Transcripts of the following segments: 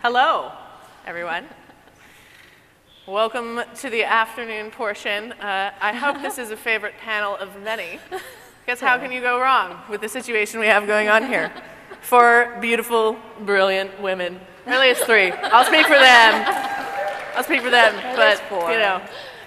Hello, everyone. Welcome to the afternoon portion. I hope this is a favorite panel of many, because how can you go wrong with the situation we have going on here? 4 beautiful, brilliant women. Really, it's 3. I'll speak for them. But, 4. you know.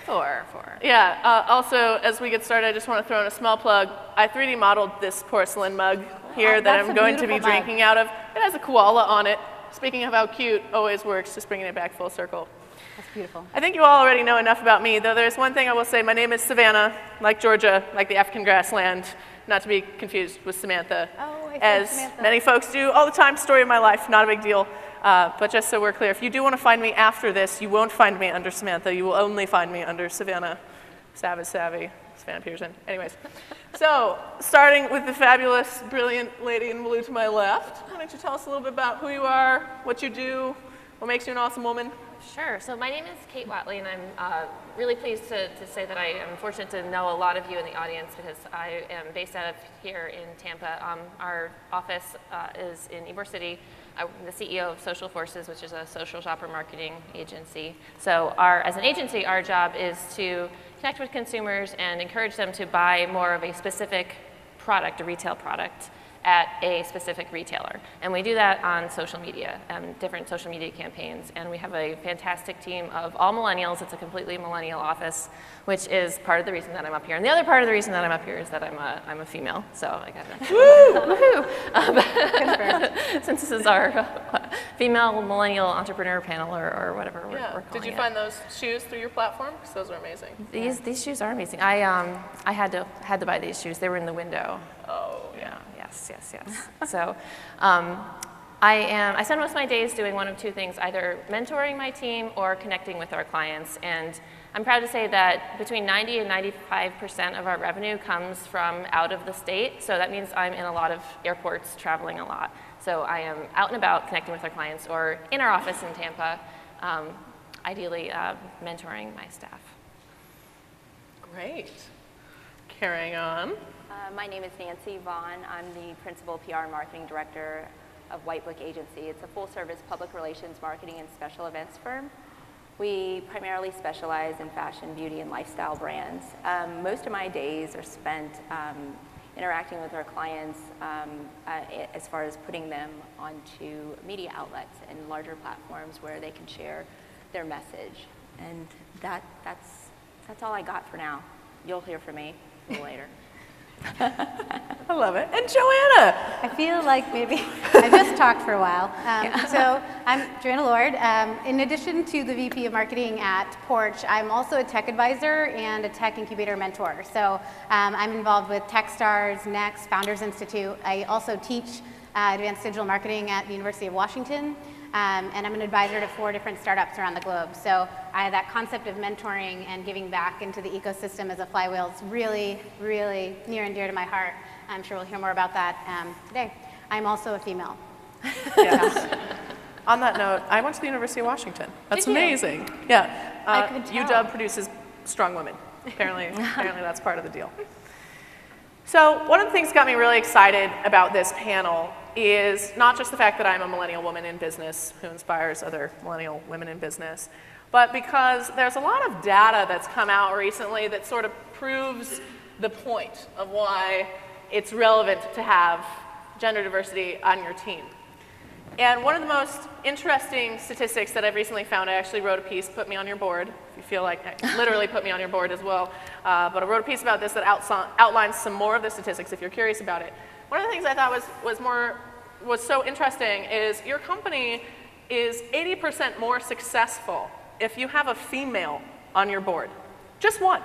4. Yeah, also, as we get started, I just want to throw in a small plug. I 3D modeled this porcelain mug here that I'm going to be drinking out of. It has a koala on it. Speaking of how cute, always works, just bringing it back full circle. That's beautiful. I think you all already know enough about me, though there's one thing I will say. My name is Savannah, like Georgia, like the African grassland, not to be confused with Samantha. Oh, as Samantha. Many folks do all the time, story of my life, not a big deal. But just so we're clear, if you do want to find me after this, you won't find me under Samantha. You will only find me under Savannah, Savage Savvy, Savannah Peterson. Anyways, so starting with the fabulous, brilliant lady in blue to my left, why don't you tell us a little bit about who you are, what you do, what makes you an awesome woman? Sure. So my name is Kate Watley, and I'm really pleased to say that I am fortunate to know a lot of you in the audience because I am based out of here in Tampa. Our office is in Ybor City. I'm the CEO of Social Forces, which is a social shopper marketing agency. So as an agency, our job is to connect with consumers and encourage them to buy more of a specific product, a retail product, at a specific retailer. And we do that on social media, different social media campaigns. And we have a fantastic team of all millennials. It's a completely millennial office, which is part of the reason that I'm up here. And the other part of the reason that I'm up here is that I'm a female. So I got woohoo! Since this is our female millennial entrepreneur panel or whatever we're calling it. Did you find those shoes through your platform? Because those are amazing. These shoes are amazing. I had to buy these shoes. They were in the window. Oh, yeah. Yes. So I spend most of my days doing one of 2 things, either mentoring my team or connecting with our clients. And I'm proud to say that between 90 and 95% of our revenue comes from out of the state. So that means I'm in a lot of airports, traveling a lot. So I am out and about connecting with our clients or in our office in Tampa, ideally mentoring my staff. Great. Carrying on. My name is Nancy Vaughn. I'm the Principal PR and Marketing Director of White Book Agency. It's a full-service public relations, marketing, and special events firm. We primarily specialize in fashion, beauty, and lifestyle brands. Most of my days are spent interacting with our clients as far as putting them onto media outlets and larger platforms where they can share their message. And that's all I got for now. You'll hear from me a little later. I love it. And Joanna. I feel like maybe I just talked for a while. So I'm Joanna Lord. In addition to the VP of Marketing at Porch, I'm also a tech advisor and a tech incubator mentor. So I'm involved with Techstars, Next, Founders Institute. I also teach advanced digital marketing at the University of Washington. And I'm an advisor to 4 different startups around the globe. So that concept of mentoring and giving back into the ecosystem as a flywheel is really, really near and dear to my heart. I'm sure we'll hear more about that today. I'm also a female. Yes. On that note, I went to the University of Washington. That's amazing. Yeah. UW produces strong women. Apparently that's part of the deal. So one of the things that got me really excited about this panel is not just the fact that I'm a millennial woman in business who inspires other millennial women in business, but because there's a lot of data that's come out recently that sort of proves the point of why it's relevant to have gender diversity on your team. And one of the most interesting statistics that I've recently found, I actually wrote a piece, put me on your board, if you feel like, literally put me on your board as well, but I wrote a piece about this that outlines some more of the statistics if you're curious about it. One of the things I thought was so interesting is your company is 80% more successful if you have a female on your board. Just one.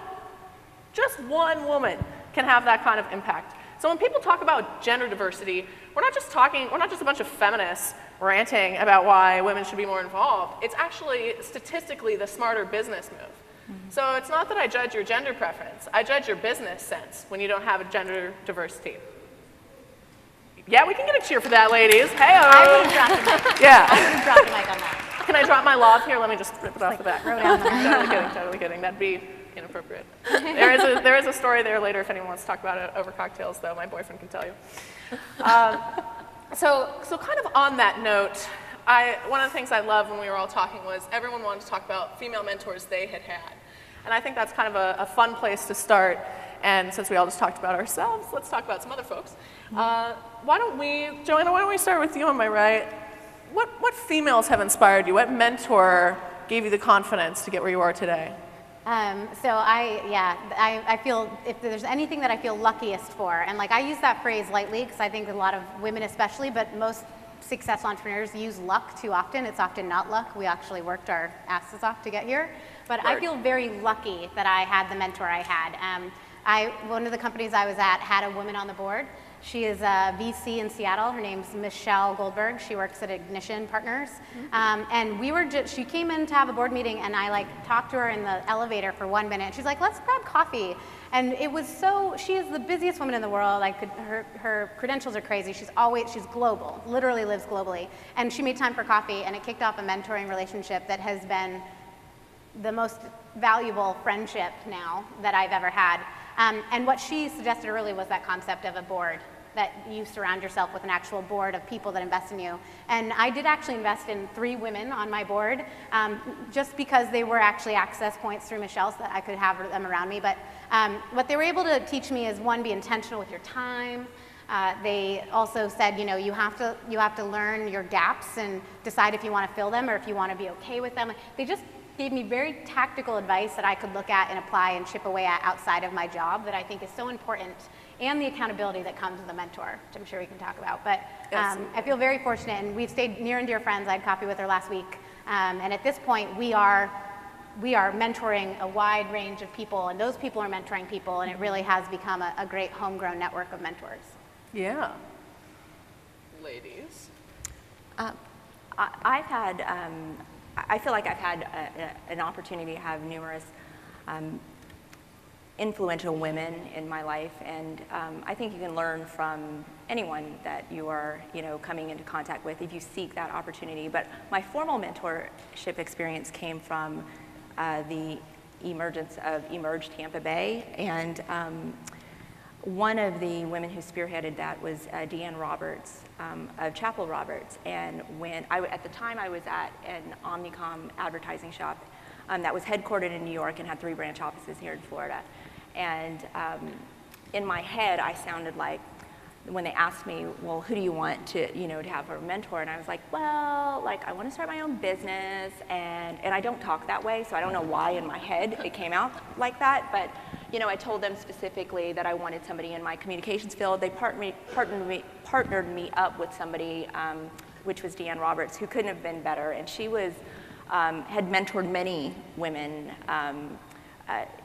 Just one woman can have that kind of impact. So when people talk about gender diversity, we're not just a bunch of feminists ranting about why women should be more involved. It's actually statistically the smarter business move. Mm-hmm. So it's not that I judge your gender preference. I judge your business sense when you don't have a gender diverse team. Yeah, we can get a cheer for that, ladies. Hey-o. I would have dropped the mic. Yeah. I would have dropped the mic on that. Can I drop my love here? Let me just rip it off the back. Throw down the Totally kidding. That'd be inappropriate. There is a story there later if anyone wants to talk about it over cocktails, though. My boyfriend can tell you. So kind of on that note, one of the things I loved when we were all talking was everyone wanted to talk about female mentors they had had. And I think that's kind of a fun place to start. And since we all just talked about ourselves, let's talk about some other folks. Joanna, why don't we start with you on my right? What females have inspired you? What mentor gave you the confidence to get where you are today? So I feel, if there's anything that I feel luckiest for, and like I use that phrase lightly because I think a lot of women especially, but most successful entrepreneurs use luck too often. It's often not luck. We actually worked our asses off to get here. But I feel very lucky that I had the mentor I had. One of the companies I was at had a woman on the board. She is a VC in Seattle. Her name's Michelle Goldberg. She works at Ignition Partners. And she came in to have a board meeting, and I talked to her in the elevator for 1 minute. She's like, let's grab coffee. And it was she is the busiest woman in the world. Her credentials are crazy. She's global, literally lives globally. And she made time for coffee, and it kicked off a mentoring relationship that has been the most valuable friendship now that I've ever had. And what she suggested early was that concept of a board, that you surround yourself with an actual board of people that invest in you. And I did actually invest in 3 women on my board, just because they were actually access points through Michelle so that I could have them around me. But what they were able to teach me is, one, be intentional with your time. They also said, you have to learn your gaps and decide if you want to fill them or if you want to be okay with them. They just gave me very tactical advice that I could look at and apply and chip away at outside of my job that I think is so important, and the accountability that comes with a mentor, which I'm sure we can talk about. But I feel very fortunate, and we've stayed near and dear friends. I had coffee with her last week, and at this point we are mentoring a wide range of people, and those people are mentoring people, and it really has become a great homegrown network of mentors. Yeah. Ladies? I feel like I've had an opportunity to have numerous influential women in my life, and I think you can learn from anyone that you are, coming into contact with if you seek that opportunity. But my formal mentorship experience came from the emergence of Emerge Tampa Bay, and one of the women who spearheaded that was Deanne Roberts of Chapel Roberts. And at the time I was at an Omnicom advertising shop that was headquartered in New York and had 3 branch offices here in Florida. And in my head, I sounded like, when they asked me, well, who do you want to have a mentor? And I was like, well, I want to start my own business, and I don't talk that way, so I don't know why in my head it came out like that. But I told them specifically that I wanted somebody in my communications field. They partnered me up with somebody, which was Deanne Roberts, who couldn't have been better. And she had mentored many women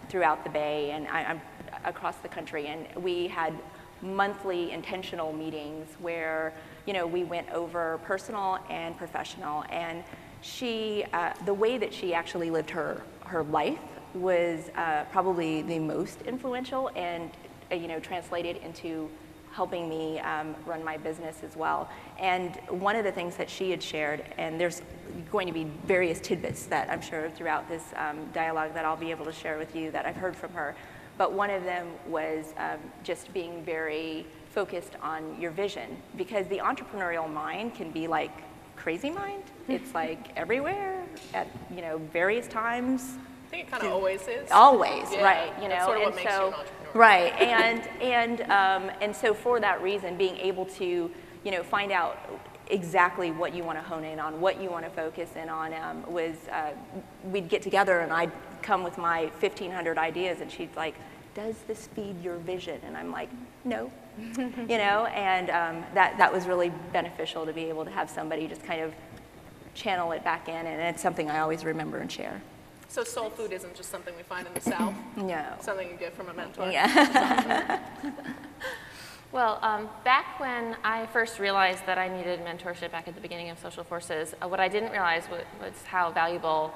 throughout the Bay and across the country. And we had monthly intentional meetings where we went over personal and professional. And the way that she actually lived her life was probably the most influential, and translated into helping me run my business as well. And one of the things that she had shared, and there's going to be various tidbits that I'm sure throughout this dialogue that I'll be able to share with you that I've heard from her, but one of them was just being very focused on your vision, because the entrepreneurial mind can be like crazy mind. It's everywhere at various times. I think it kind of always is. Always, yeah, right? That's sort of what makes you an entrepreneur. Right, and so for that reason, being able to find out exactly what you want to hone in on, what you want to focus in on, was we'd get together and I'd come with my 1,500 ideas, and she'd like, does this feed your vision? And I'm like, no, and that was really beneficial to be able to have somebody just kind of channel it back in, and it's something I always remember and share. So soul food isn't just something we find in the South? No. Something you get from a mentor? Yeah. Well, back when I first realized that I needed mentorship back at the beginning of Social Forces, what I didn't realize was how valuable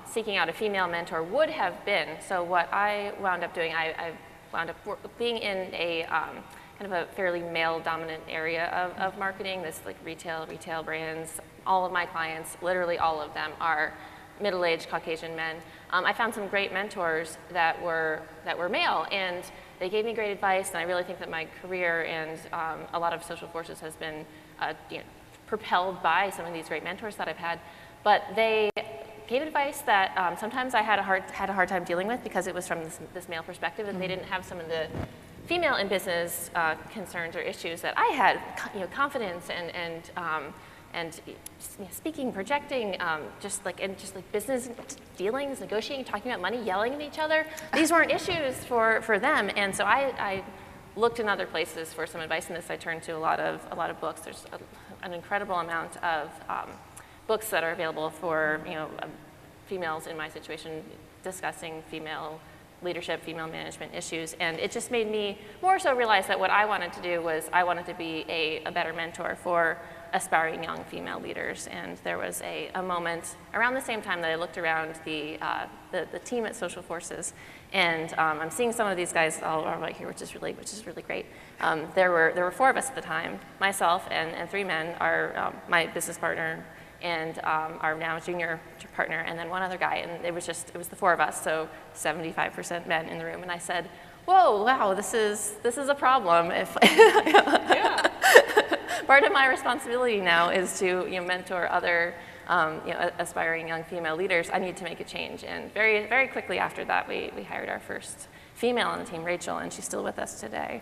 seeking out a female mentor would have been. So what I wound up doing, I wound up being in a kind of a fairly male-dominant area of marketing, this retail brands. All of my clients, literally all of them, are middle-aged Caucasian men. I found some great mentors that were male, and they gave me great advice, and I really think that my career and a lot of Social Forces has been propelled by some of these great mentors that I've had, but they gave advice that sometimes I had a hard time dealing with because it was from this male perspective, and they didn't have some of the female in business concerns or issues that I had, confidence and speaking, projecting, just like business dealings, negotiating, talking about money, yelling at each other. These weren't issues for them, and so I looked in other places for some advice in this. I turned to a lot of books. There's an incredible amount of books that are available for females in my situation discussing female leadership, female management issues, and it just made me more so realize that what I wanted to do was I wanted to be a better mentor for aspiring young female leaders. And there was a moment around the same time that I looked around the team at Social Forces, and I'm seeing some of these guys all right here, which is really great. There were 4 of us at the time, myself and 3 men, my business partner and our now junior partner, and then 1 other guy, and it was the 4 of us, so 75% men in the room. And I said, "Whoa, wow, this is a problem." If yeah. Part of my responsibility now is to mentor other aspiring young female leaders. I need to make a change, and very, very quickly after that, we hired our first female on the team, Rachel, and she's still with us today,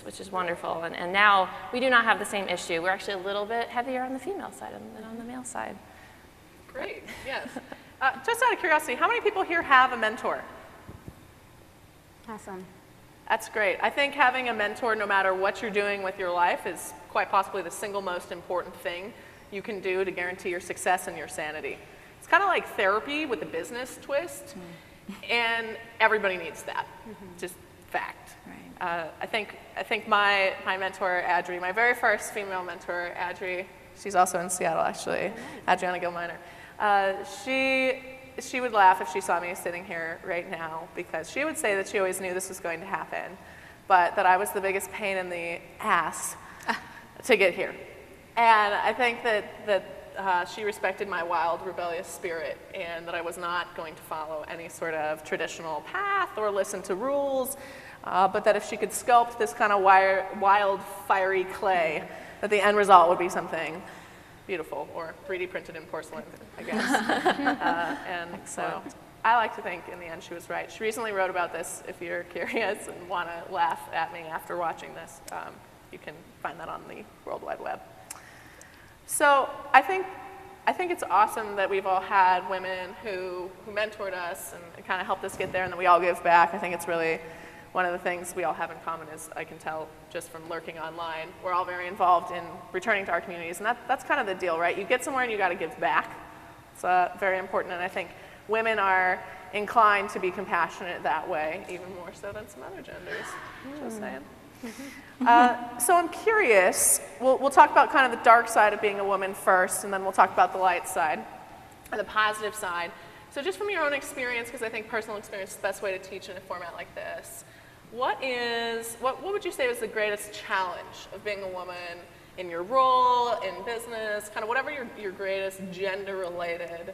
which is wonderful. And now we do not have the same issue. We're actually a little bit heavier on the female side than on the male side. Great, yes. Just out of curiosity, how many people here have a mentor? Awesome. That's great. I think having a mentor, no matter what you're doing with your life, is quite possibly the single most important thing you can do to guarantee your success and your sanity. It's kind of like therapy with a business twist, and everybody needs that. Just fact. Right. I think my mentor, Adri, my very first female mentor, Adri, she's also in Seattle actually, Adriana Gilminer. She would laugh if she saw me sitting here right now, because she would say that she always knew this was going to happen, but that I was the biggest pain in the ass to get here. And I think that she respected my wild, rebellious spirit, and that I was not going to follow any sort of traditional path or listen to rules, but that if she could sculpt this kind of wild, fiery clay, that the end result would be something beautiful, or 3D printed in porcelain, I guess. And so I like to think in the end she was right. She recently wrote about this. If you're curious and want to laugh at me after watching this, you can find that on the World Wide Web. So I think it's awesome that we've all had women who mentored us and kind of helped us get there, and that we all give back. I think it's really one of the things we all have in common, is I can tell just from lurking online, we're all very involved in returning to our communities, and that's kind of the deal, right? You get somewhere and you got to give back. It's very important, and I think women are inclined to be compassionate that way, even more so than some other genders. Just saying. So I'm curious, we'll talk about kind of the dark side of being a woman first, and then we'll talk about the light side and the positive side. So just from your own experience, because I think personal experience is the best way to teach in a format like this, what would you say was the greatest challenge of being a woman in your role, in business, kind of whatever your greatest gender-related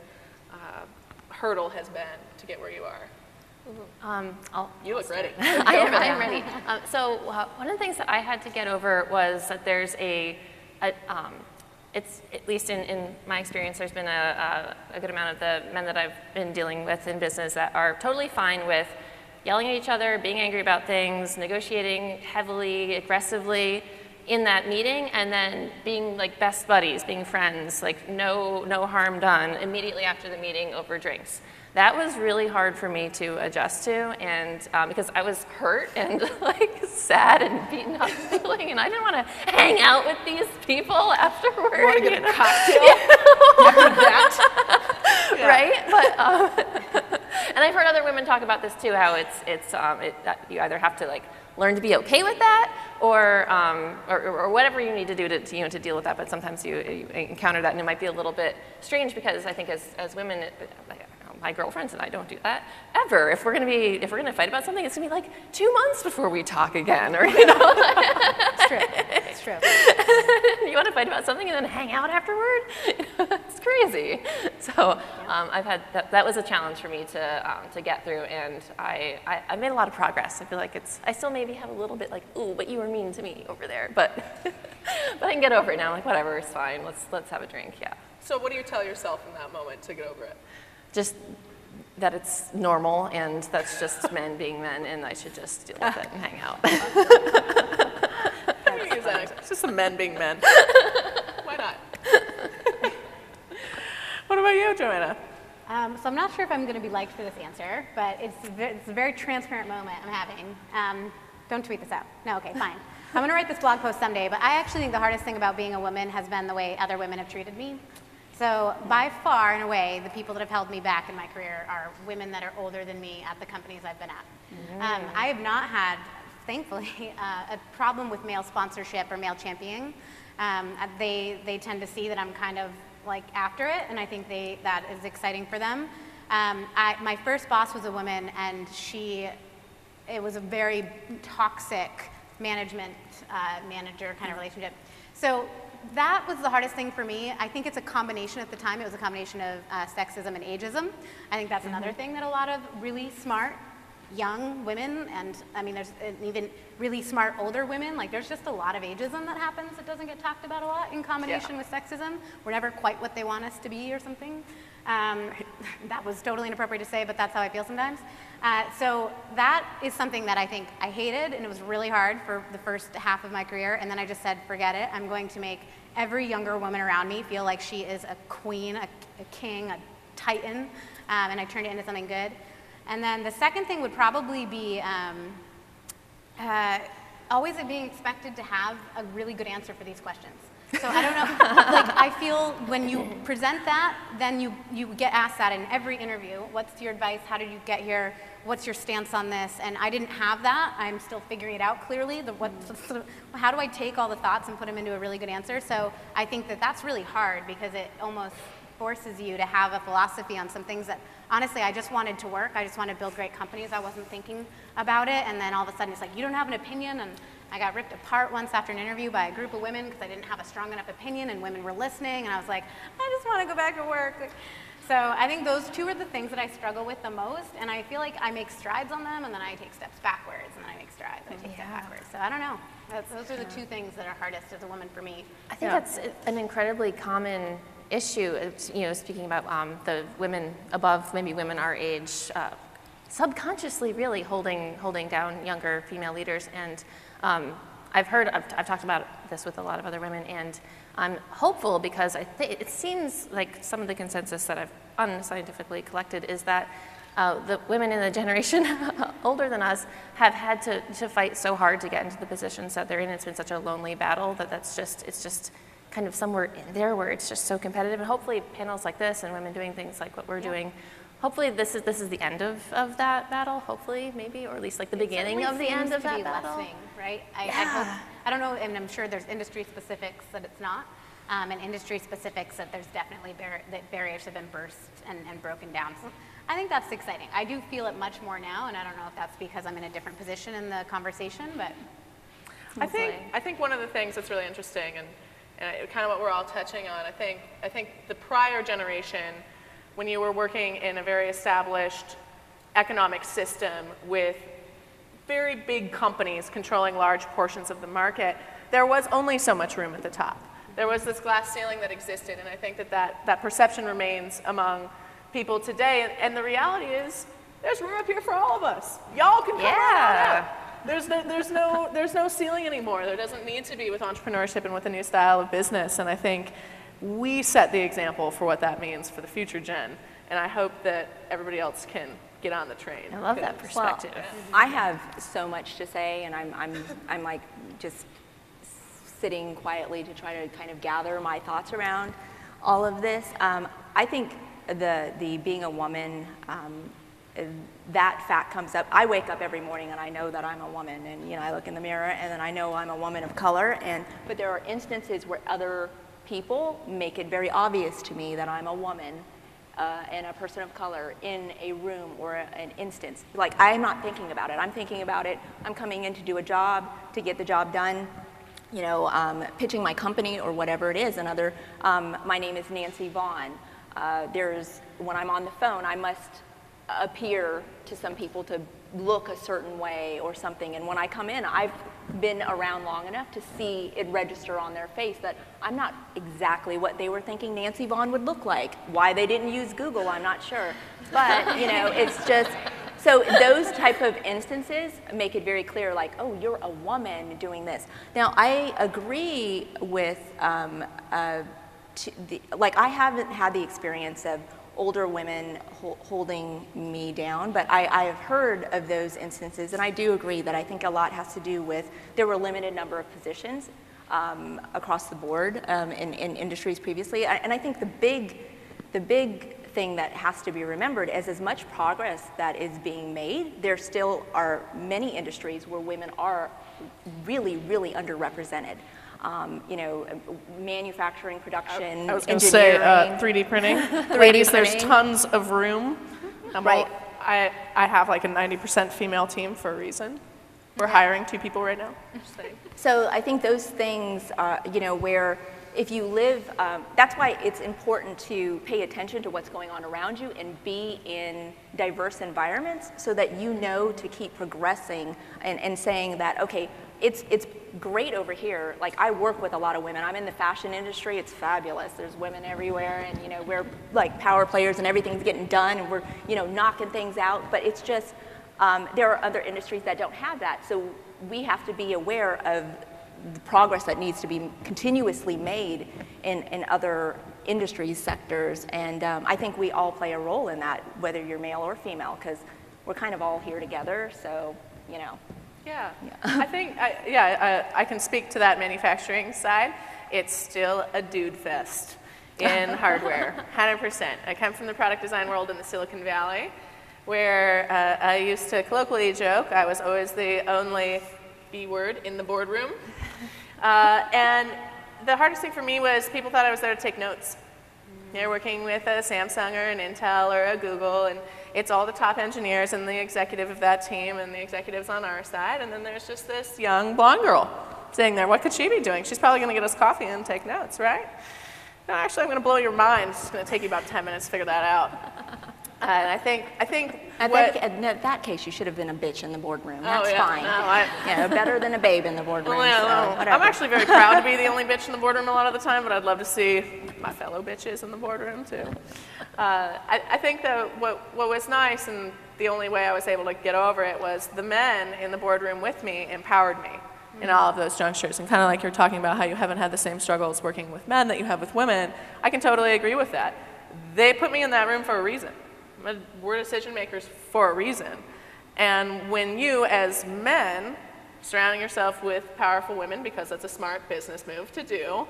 hurdle has been to get where you are? You look ready. I am ready. So one of the things that I had to get over was that there's it's, at least in my experience, there's been a good amount of the men that I've been dealing with in business that are totally fine with yelling at each other, being angry about things, negotiating heavily, aggressively in that meeting, and then being like best buddies, being friends, like no harm done immediately after the meeting over drinks. That was really hard for me to adjust to, and because I was hurt and like sad and beaten up feeling, and I didn't want to hang out with these people afterward. You want to get a cocktail after that? Yeah. Right? But and I've heard other women talk about this too, how you either have to like learn to be okay with that, or whatever you need to do to deal with that. But sometimes you encounter that, and it might be a little bit strange, because I think as women, my girlfriends and I don't do that ever. If we're gonna fight about something, it's gonna be like 2 months before we talk again, or It's true. It's true. You want to fight about something and then hang out afterward? It's crazy. So I've had that was a challenge for me to get through, and I made a lot of progress. I feel like I still maybe have a little bit like, ooh, but you were mean to me over there, but But I can get over it now. I'm like, whatever, it's fine. Let's have a drink. Yeah. So what do you tell yourself in that moment to get over it? Just that it's normal and that's just men being men, and I should just deal with it and hang out. It's just some men being men. Why not? What about you, Joanna? So I'm not sure if I'm going to be liked for this answer, but it's a very transparent moment I'm having. Don't tweet this out. No, okay, fine. I'm going to write this blog post someday, but I actually think the hardest thing about being a woman has been the way other women have treated me. So by far, in a way, the people that have held me back in my career are women that are older than me at the companies I've been at. I have not had, thankfully, a problem with male sponsorship or male championing. They tend to see that I'm kind of like after it, and I think that is exciting for them. My first boss was a woman, and it was a very toxic management manager kind of relationship. So that was the hardest thing for me. I think it's a combination at the time. It was a combination of sexism and ageism. I think that's another thing that a lot of really smart young women, and I mean there's even really smart older women, like there's just a lot of ageism that happens that doesn't get talked about a lot in combination with sexism. We're never quite what they want us to be or something. That was totally inappropriate to say, but that's how I feel sometimes. So that is something that I think I hated, and it was really hard for the first half of my career, and then I just said, forget it. I'm going to make every younger woman around me feel like she is a queen, a king, a titan, and I turned it into something good. And then the second thing would probably be always being expected to have a really good answer for these questions. So I don't know, like I feel when you present that, then you get asked that in every interview. What's your advice? How did you get here? What's your stance on this? And I didn't have that. I'm still figuring it out clearly. How do I take all the thoughts and put them into a really good answer? So I think that that's really hard because it almost forces you to have a philosophy on some things that, honestly, I just wanted to work. I just wanted to build great companies. I wasn't thinking about it. And then all of a sudden it's like, you don't have an opinion. And I got ripped apart once after an interview by a group of women because I didn't have a strong enough opinion and women were listening. And I was like, I just want to go back to work. So I think those two are the things that I struggle with the most. And I feel like I make strides on them and then I take steps backwards. And then I make strides and I take steps backwards. So I don't know. Those are the two things that are hardest as a woman for me. I think that's an incredibly common issue, you know, speaking about the women above, maybe women our age, subconsciously really holding down younger female leaders. And I've talked about this with a lot of other women, and I'm hopeful because it seems like some of the consensus that I've unscientifically collected is that the women in the generation older than us have had to fight so hard to get into the positions that they're in. It's been such a lonely battle it's just kind of somewhere in there where it's just so competitive. And hopefully panels like this and women doing things like what we're doing, hopefully this is the end of that battle, hopefully, maybe, or at least like the beginning of the end of that battle. Right? I don't know, and I'm sure there's industry specifics that it's not, and industry specifics that there's definitely that barriers have been burst and broken down. So I think that's exciting. I do feel it much more now, and I don't know if that's because I'm in a different position in the conversation, but I think one of the things that's really interesting and kind of what we're all touching on, I think the prior generation, when you were working in a very established economic system with very big companies controlling large portions of the market, there was only so much room at the top. There was this glass ceiling that existed, and I think that perception remains among people today. And the reality is, there's room up here for all of us. Y'all can come right on out. There's no ceiling anymore. There doesn't need to be with entrepreneurship and with a new style of business. And I think we set the example for what that means for the future gen. And I hope that everybody else can get on the train. I love that perspective. Well, I have so much to say, and I'm like just sitting quietly to try to kind of gather my thoughts around all of this. I think the being a woman, that fact comes up. I wake up every morning and I know that I'm a woman, and I look in the mirror and then I know I'm a woman of color. But there are instances where other people make it very obvious to me that I'm a woman and a person of color in a room or an instance. Like, I'm not thinking about it. I'm thinking about it. I'm coming in to do a job, to get the job done, pitching my company or whatever it is. My name is Nancy Vaughn. When I'm on the phone, I must appear to some people to look a certain way or something. And when I come in, I've been around long enough to see it register on their face that I'm not exactly what they were thinking Nancy Vaughn would look like. Why they didn't use Google, I'm not sure. But, you know, it's just, so those type of instances make it very clear, like, oh, you're a woman doing this. Now, I agree with, like, I haven't had the experience of older women holding me down, but I have heard of those instances, and I do agree that I think a lot has to do with there were a limited number of positions across the board in industries previously, and I think the big thing that has to be remembered is as much progress that is being made, there still are many industries where women are really, really underrepresented. You know, manufacturing, production, I was going to say 3D printing. Ladies, there's tons of room. Right. I have like a 90% female team for a reason. We're hiring 2 people right now. So I think those things, you know, where if you live, that's why it's important to pay attention to what's going on around you and be in diverse environments so that you know to keep progressing and saying that, okay, it's great over here. Like, I work with a lot of women. I'm in the fashion industry. It's fabulous. There's women everywhere, and, you know, we're like power players and everything's getting done and we're, you know, knocking things out. But it's just, there are other industries that don't have that. So we have to be aware of the progress that needs to be continuously made in other industries, sectors. And I think we all play a role in that, whether you're male or female, because we're kind of all here together. So, you know. Yeah. I think, I can speak to that manufacturing side. It's still a dude fest in hardware, 100%. I come from the product design world in the Silicon Valley, where I used to colloquially joke I was always the only B word in the boardroom. And the hardest thing for me was people thought I was there to take notes. You're working with a Samsung or an Intel or a Google, and it's all the top engineers and the executive of that team and the executives on our side, and then there's just this young blonde girl sitting there. What could she be doing? She's probably going to get us coffee and take notes, right? No, actually, I'm going to blow your mind. It's going to take you about 10 minutes to figure that out. And I think in that case, you should have been a bitch in the boardroom. That's fine. No, better than a babe in the boardroom. Well, so I'm actually very proud to be the only bitch in the boardroom a lot of the time, but I'd love to see my fellow bitches in the boardroom too. I think that what was nice, and the only way I was able to get over it, was the men in the boardroom with me empowered me in all of those junctures. And kind of like you're talking about how you haven't had the same struggles working with men that you have with women, I can totally agree with that. They put me in that room for a reason. We're decision makers for a reason. And when you, as men, surrounding yourself with powerful women, because that's a smart business move to do,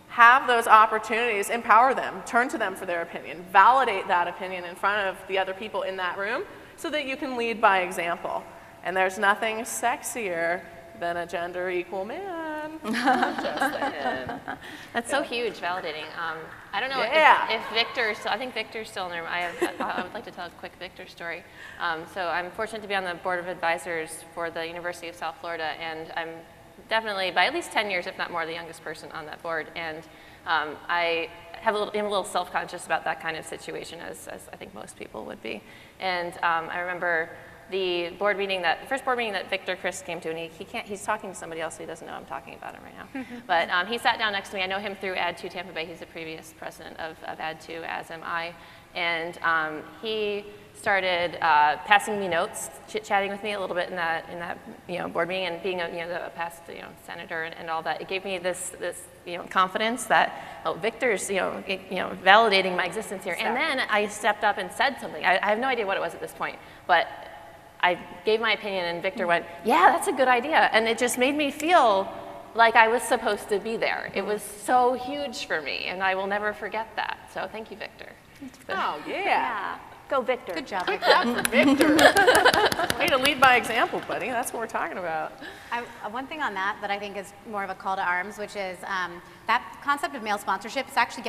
have those opportunities, empower them, turn to them for their opinion, validate that opinion in front of the other people in that room so that you can lead by example. And there's nothing sexier than a gender equal man. Just saying. That's so huge, validating. I don't know if Victor, I think Victor's still in the room. I would like to tell a quick Victor story. So I'm fortunate to be on the board of advisors for the University of South Florida, and I'm definitely, by at least 10 years, if not more, the youngest person on that board. And I am a little self-conscious about that kind of situation, as I think most people would be. And I remember the first board meeting that Victor Chris came to, and he's talking to somebody else, so he doesn't know I'm talking about him right now. But he sat down next to me. I know him through Ad2 Tampa Bay. He's the previous president of Ad2, as am I. And he started passing me notes, chit-chatting with me a little bit in that board meeting, and being a past senator and all that. It gave me this confidence that Victor's validating my existence here. And then I stepped up and said something. I have no idea what it was at this point, but I gave my opinion, and Victor went, "Yeah, that's a good idea," and it just made me feel like I was supposed to be there. It was so huge for me, and I will never forget that. So thank you, Victor. Oh, yeah. Go, Victor. Good job, Good Victor. job for Victor. Way to lead by example, buddy. That's what we're talking about. One thing on that I think is more of a call to arms, which is that concept of male sponsorship is actually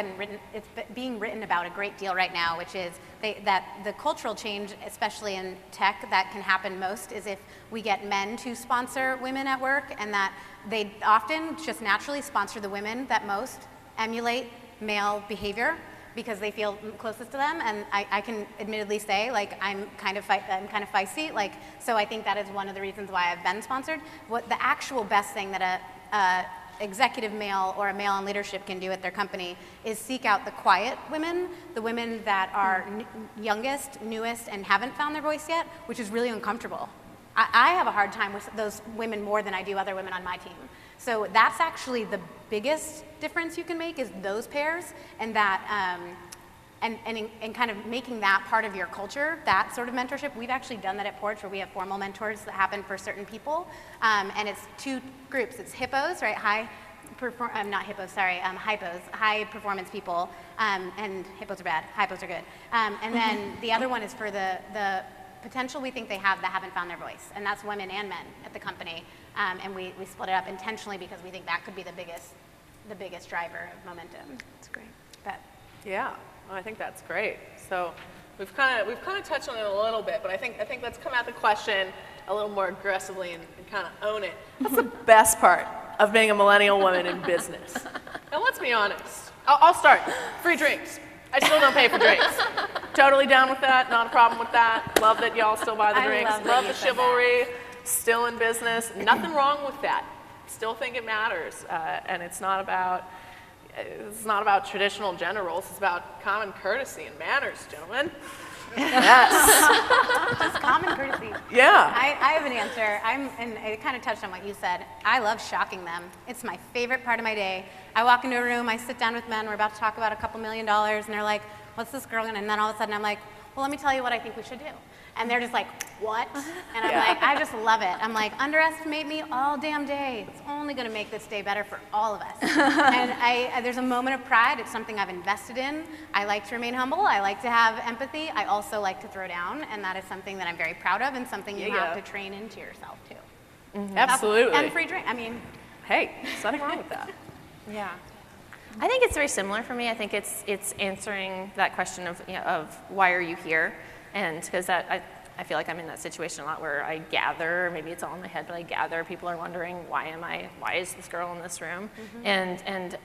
it's being written about a great deal right now, which is that the cultural change, especially in tech, that can happen most is if we get men to sponsor women at work, and that they often just naturally sponsor the women that most emulate male behavior. because they feel closest to them, and I can admittedly say, like, I'm kind of feisty, like, so I think that is one of the reasons why I've been sponsored. What the actual best thing that a executive male or a male in leadership can do at their company is seek out the quiet women, the women that are youngest, newest, and haven't found their voice yet, which is really uncomfortable. I have a hard time with those women more than I do other women on my team. So that's actually the biggest difference you can make, is those pairs, and that and kind of making that part of your culture, that sort of mentorship. We've actually done that at Porch, where we have formal mentors that happen for certain people, and it's two groups. It's hippos, right? Hypos, high performance people, and hippos are bad, hypos are good. And then the other one is for the potential we think they have that haven't found their voice, and that's women and men at the company. And we split it up intentionally because we think that could be the biggest driver of momentum. That's great. But yeah, I think that's great. So we've kind of touched on it a little bit, but I think let's come at the question a little more aggressively and kind of own it. What's the best part of being a millennial woman in business? Now let's be honest. I'll start. Free drinks. I still don't pay for drinks. Totally down with that. Not a problem with that. Love that y'all still buy the drinks. Love the chivalry. Still in business. Nothing wrong with that. Still think it matters. And it's not about traditional gender roles. It's about common courtesy and manners, gentlemen. Yes. Just common courtesy. Yeah. I have an answer. And it kind of touched on what you said. I love shocking them. It's my favorite part of my day. I walk into a room, I sit down with men, we're about to talk about a couple $1 million, and they're like, what's this girl gonna, and then all of a sudden I'm like, well, let me tell you what I think we should do. And they're just like, what? And I'm like, I just love it. I'm like, underestimate me all damn day. It's only gonna make this day better for all of us. And there's a moment of pride. It's something I've invested in. I like to remain humble. I like to have empathy. I also like to throw down, and that is something that I'm very proud of, and something you have to train into yourself too. Mm-hmm. Absolutely. And free drink, I mean. Hey, there's nothing wrong with that. Yeah. I think it's very similar for me. I think it's answering that question of why are you here? And because I feel like I'm in that situation a lot where I gather, maybe it's all in my head, but I gather people are wondering, why is this girl in this room? Mm-hmm.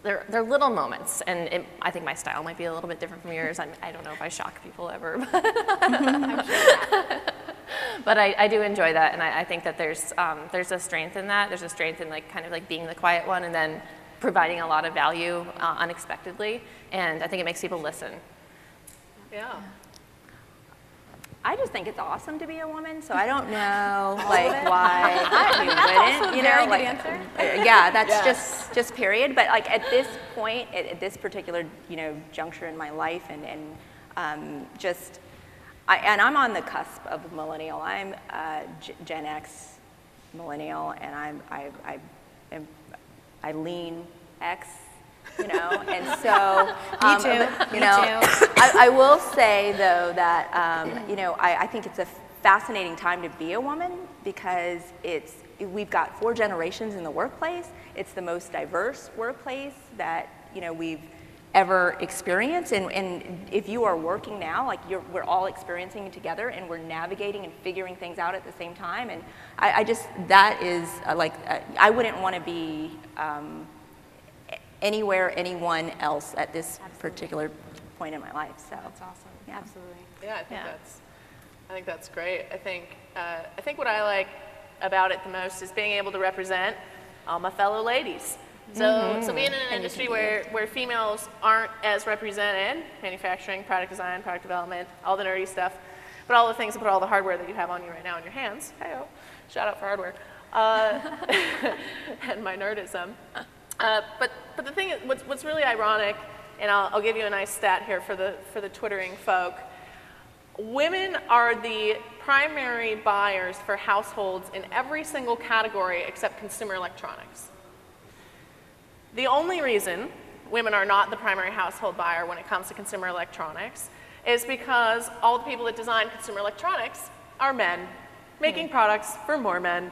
They're little moments, and I think my style might be a little bit different from yours. I don't know if I shock people ever, but, I'm sure but I do enjoy that, and I think that there's a strength in that. There's a strength in kind of being the quiet one, and then providing a lot of value unexpectedly, and I think it makes people listen. Yeah. I just think it's awesome to be a woman, so I don't know why you wouldn't, Very good answer. Yeah, that's just period. But at this point, at this particular juncture in my life, and I'm on the cusp of millennial. I'm Gen X millennial, and I lean X. And so, me too. I will say though that, I think it's a fascinating time to be a woman, because we've got 4 generations in the workplace. It's the most diverse workplace that, we've ever experienced. And if you are working now, we're all experiencing it together, and we're navigating and figuring things out at the same time. And that is I wouldn't want to be, anyone else at this particular point in my life. So that's awesome. Yeah. Absolutely. Yeah, I think that's great. I think what I like about it the most is being able to represent all my fellow ladies. So being in an industry where females aren't as represented, manufacturing, product design, product development, all the nerdy stuff, but all the things that put all the hardware that you have on you right now in your hands. Hey-o, shout out for hardware. And my nerdism. But the thing is, what's really ironic, and I'll give you a nice stat here for the Twittering folk. Women are the primary buyers for households in every single category except consumer electronics. The only reason women are not the primary household buyer when it comes to consumer electronics is because all the people that design consumer electronics are men, making products for more men.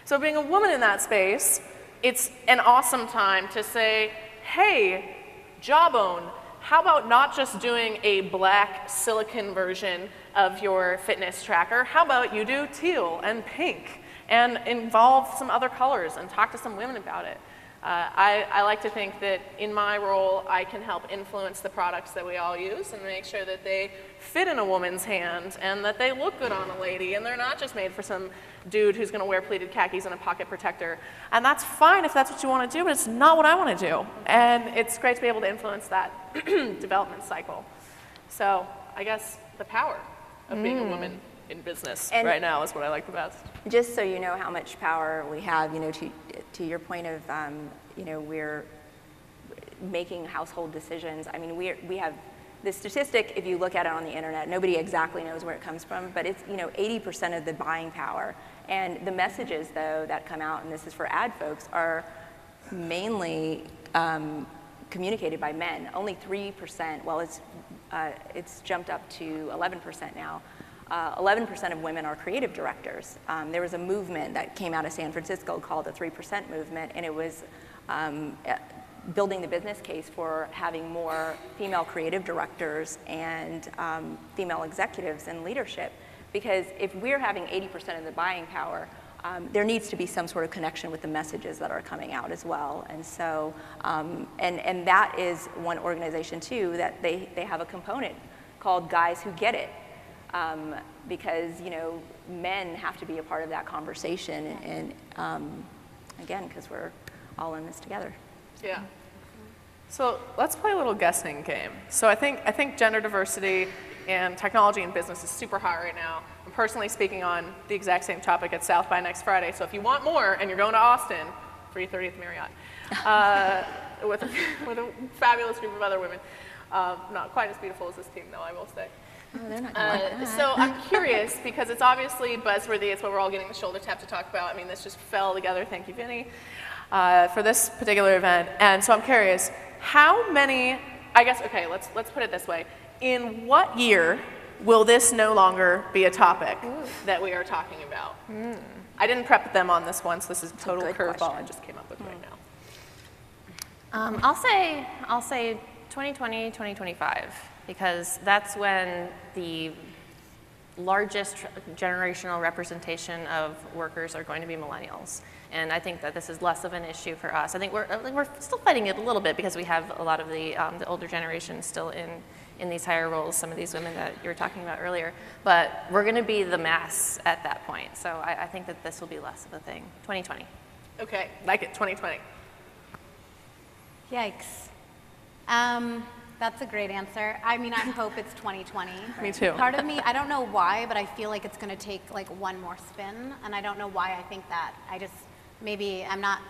So being a woman in that space, it's an awesome time to say, hey, Jawbone, how about not just doing a black silicon version of your fitness tracker? How about you do teal and pink and involve some other colors and talk to some women about it? I like to think that in my role, I can help influence the products that we all use and make sure that they fit in a woman's hand and that they look good on a lady and they're not just made for some dude who's going to wear pleated khakis and a pocket protector. And that's fine if that's what you want to do, but it's not what I want to do. And it's great to be able to influence that development cycle. So I guess the power of being a woman in business right now is what I like the best. Just so you know how much power we have, to your point of, we're making household decisions. I mean, we have the statistic, if you look at it on the internet, nobody exactly knows where it comes from, but it's, 80% of the buying power. And the messages, though, that come out, and this is for ad folks, are mainly communicated by men. Only 3%, well, it's jumped up to 11% now. 11% of women are creative directors. There was a movement that came out of San Francisco called the 3% movement, and it was building the business case for having more female creative directors and female executives in leadership. Because if we're having 80% of the buying power, there needs to be some sort of connection with the messages that are coming out as well. And so, and that is one organization too, that they have a component called Guys Who Get It. Because, men have to be a part of that conversation, and again, because we're all in this together. Yeah. So let's play a little guessing game. So I think gender diversity and technology in business is super hot right now. I'm personally speaking on the exact same topic at South by next Friday. So if you want more and you're going to Austin, 330th Marriott, with a fabulous group of other women, not quite as beautiful as this team, though, I will say. Oh, they're not gonna like that. So I'm curious, because it's obviously buzzworthy, it's what we're all getting the shoulder tap to talk about. I mean, this just fell together, thank you, Vinny, for this particular event. And so I'm curious, how many, I guess, okay, let's put it this way. In what year will this no longer be a topic that we are talking about? I didn't prep them on this one, so this is a total curveball I just came up with right now. I'll say 2020, 2025. Because that's when the largest generational representation of workers are going to be millennials. And I think that this is less of an issue for us. I think we're still fighting it a little bit because we have a lot of the older generation still in these higher roles, some of these women that you were talking about earlier. But we're going to be the mass at that point. So I think that this will be less of a thing. 2020. Okay, like it, 2020. Yikes. That's a great answer. I mean, I hope it's 2020. Me too. Part of me, I don't know why, but I feel like it's going to take like one more spin, and I don't know why I think that. Maybe I'm not,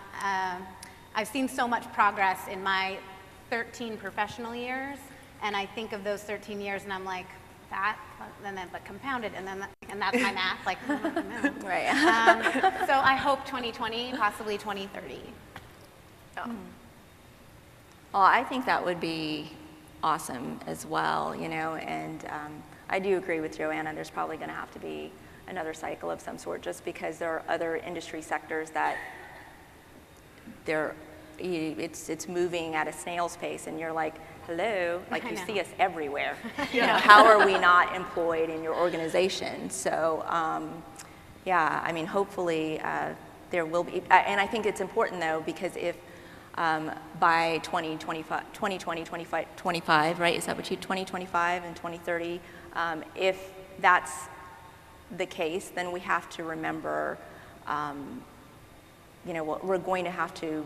I've seen so much progress in my 13 professional years, and I think of those 13 years and I'm like, that, and then but compounded, and that's my math, like, Right. So I hope 2020, possibly 2030. Oh. Well, I think that would be awesome as well, and I do agree with Joanna. There's probably going to have to be another cycle of some sort, just because there are other industry sectors that it's moving at a snail's pace, and you're like, hello, like you see us everywhere. How are we not employed in your organization? So, yeah, I mean, hopefully there will be, and I think it's important though, because if by 2025, right? Is that what 2025 and 2030? If that's the case, then we have to remember, we're going to have to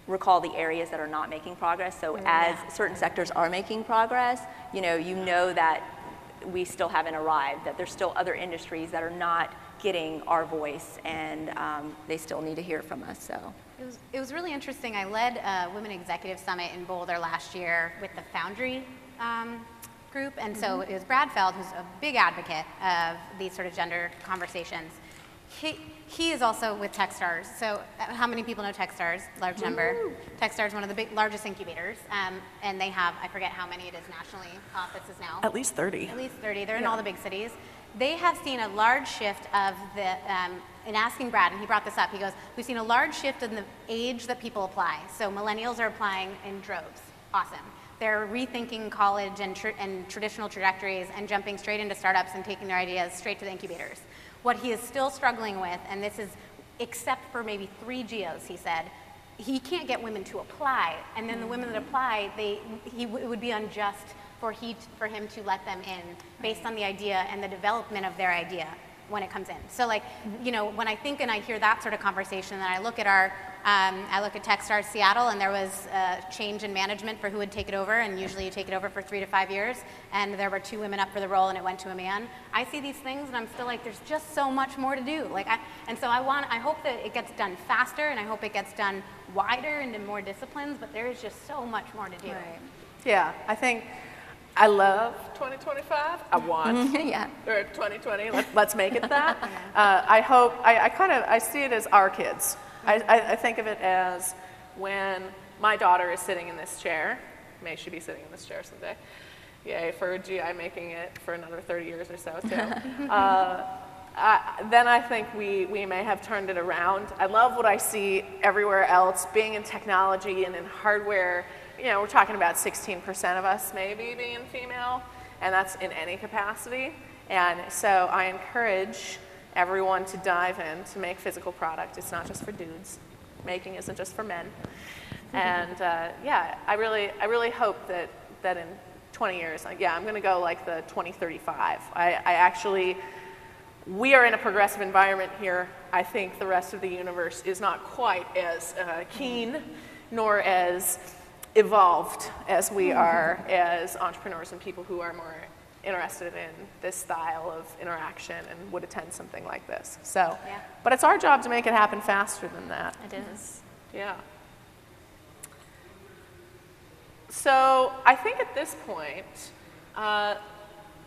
recall the areas that are not making progress. So as certain sectors are making progress, you know that we still haven't arrived, that there's still other industries that are not getting our voice, and they still need to hear from us. So it was really interesting. I led a Women Executive Summit in Boulder last year with the Foundry group, and so it was Brad Feld, who's a big advocate of these sort of gender conversations. He is also with Techstars. So how many people know Techstars? Large number. Techstars is one of the largest incubators, and they have, I forget how many it is nationally, offices now. At least 30. At least 30. They're in all the big cities. They have seen a large shift of the, in asking Brad, and he brought this up, he goes, we've seen a large shift in the age that people apply. So millennials are applying in droves. Awesome. They're rethinking college and traditional trajectories and jumping straight into startups and taking their ideas straight to the incubators. What he is still struggling with, and this is except for maybe 3 geos, he said, he can't get women to apply. And then the women that apply, it would be unjust for him to let them in based on the idea and the development of their idea when it comes in. So like, you know, when I think and I hear that sort of conversation, then I look at Techstars Seattle, and there was a change in management for who would take it over, and usually you take it over for 3 to 5 years, and there were 2 women up for the role and it went to a man. I see these things and I'm still like, there's just so much more to do. Like, I hope that it gets done faster, and I hope it gets done wider into more disciplines, but there is just so much more to do. Right. Yeah, I think I love 2025. I want. Yeah. Or 2020. Let's make it that. I hope. I see it as our kids. I think of it as when my daughter is sitting in this chair. May she be sitting in this chair someday. Yay for GI making it for another 30 years or so too. Then I think we may have turned it around. I love what I see everywhere else, being in technology and in hardware. You know, we're talking about 16% of us maybe being female, and that's in any capacity. And so I encourage everyone to dive in to make physical product. It's not just for dudes. Making isn't just for men. And yeah, I really hope that in 20 years, I'm going to go like the 2035. We are in a progressive environment here. I think the rest of the universe is not quite as keen nor as evolved as we are as entrepreneurs and people who are more interested in this style of interaction and would attend something like this. So, yeah. But it's our job to make it happen faster than that. It is. Yeah. So I think at this point,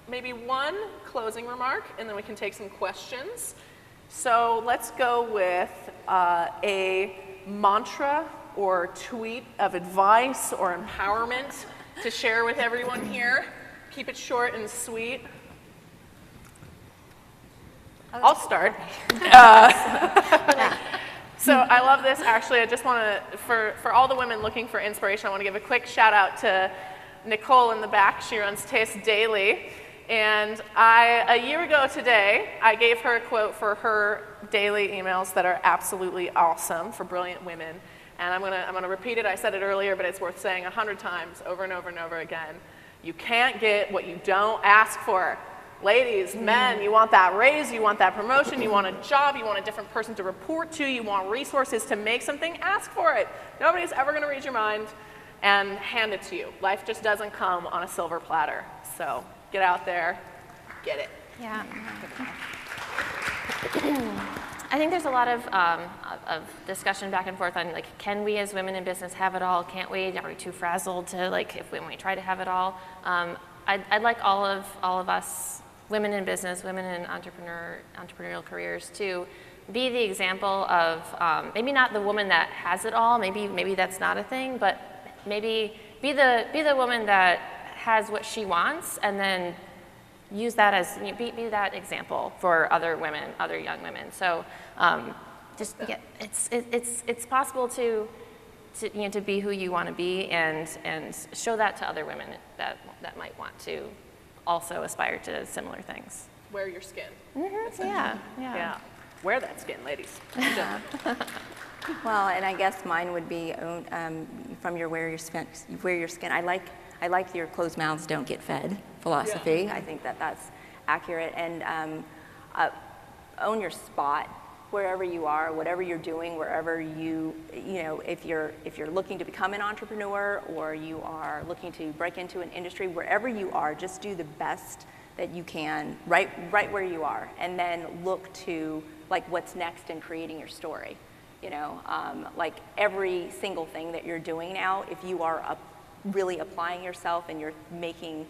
maybe one closing remark, and then we can take some questions. So let's go with a mantra or tweet of advice or empowerment to share with everyone here. Keep it short and sweet. I'll start. So I love this. Actually, I just want to, for all the women looking for inspiration, I want to give a quick shout out to Nicole in the back. She runs Taste Daily. And a year ago today, I gave her a quote for her daily emails that are absolutely awesome for brilliant women. And I'm gonna repeat it. I said it earlier, but it's worth saying 100 times over and over and over again. You can't get what you don't ask for. Ladies, men, you want that raise, you want that promotion, you want a job, you want a different person to report to, you want resources to make something, ask for it. Nobody's ever gonna read your mind and hand it to you. Life just doesn't come on a silver platter. So get out there, get it. Yeah. I think there's a lot of discussion back and forth on, like, can we as women in business have it all? Can't we? Are we too frazzled to, like, if when we try to have it all? I'd like all of us, women in business, women in entrepreneurial careers, to be the example of maybe not the woman that has it all. Maybe that's not a thing, but maybe be the woman that has what she wants, and then use that as, be that example for other women, other young women. So it's possible to be who you want to be, and show that to other women that might want to also aspire to similar things. Wear your skin. Mm-hmm. Yeah. Wear that skin, ladies. Well, and I guess mine would be from your wear your skin. I like your closed mouths don't get fed philosophy. Yeah. I think that's accurate. And own your spot wherever you are, whatever you're doing, wherever you know, if you're looking to become an entrepreneur, or you are looking to break into an industry, wherever you are, just do the best that you can right where you are, and then look to, like, what's next in creating your story. You know, like every single thing that you're doing now, if you are really applying yourself and you're making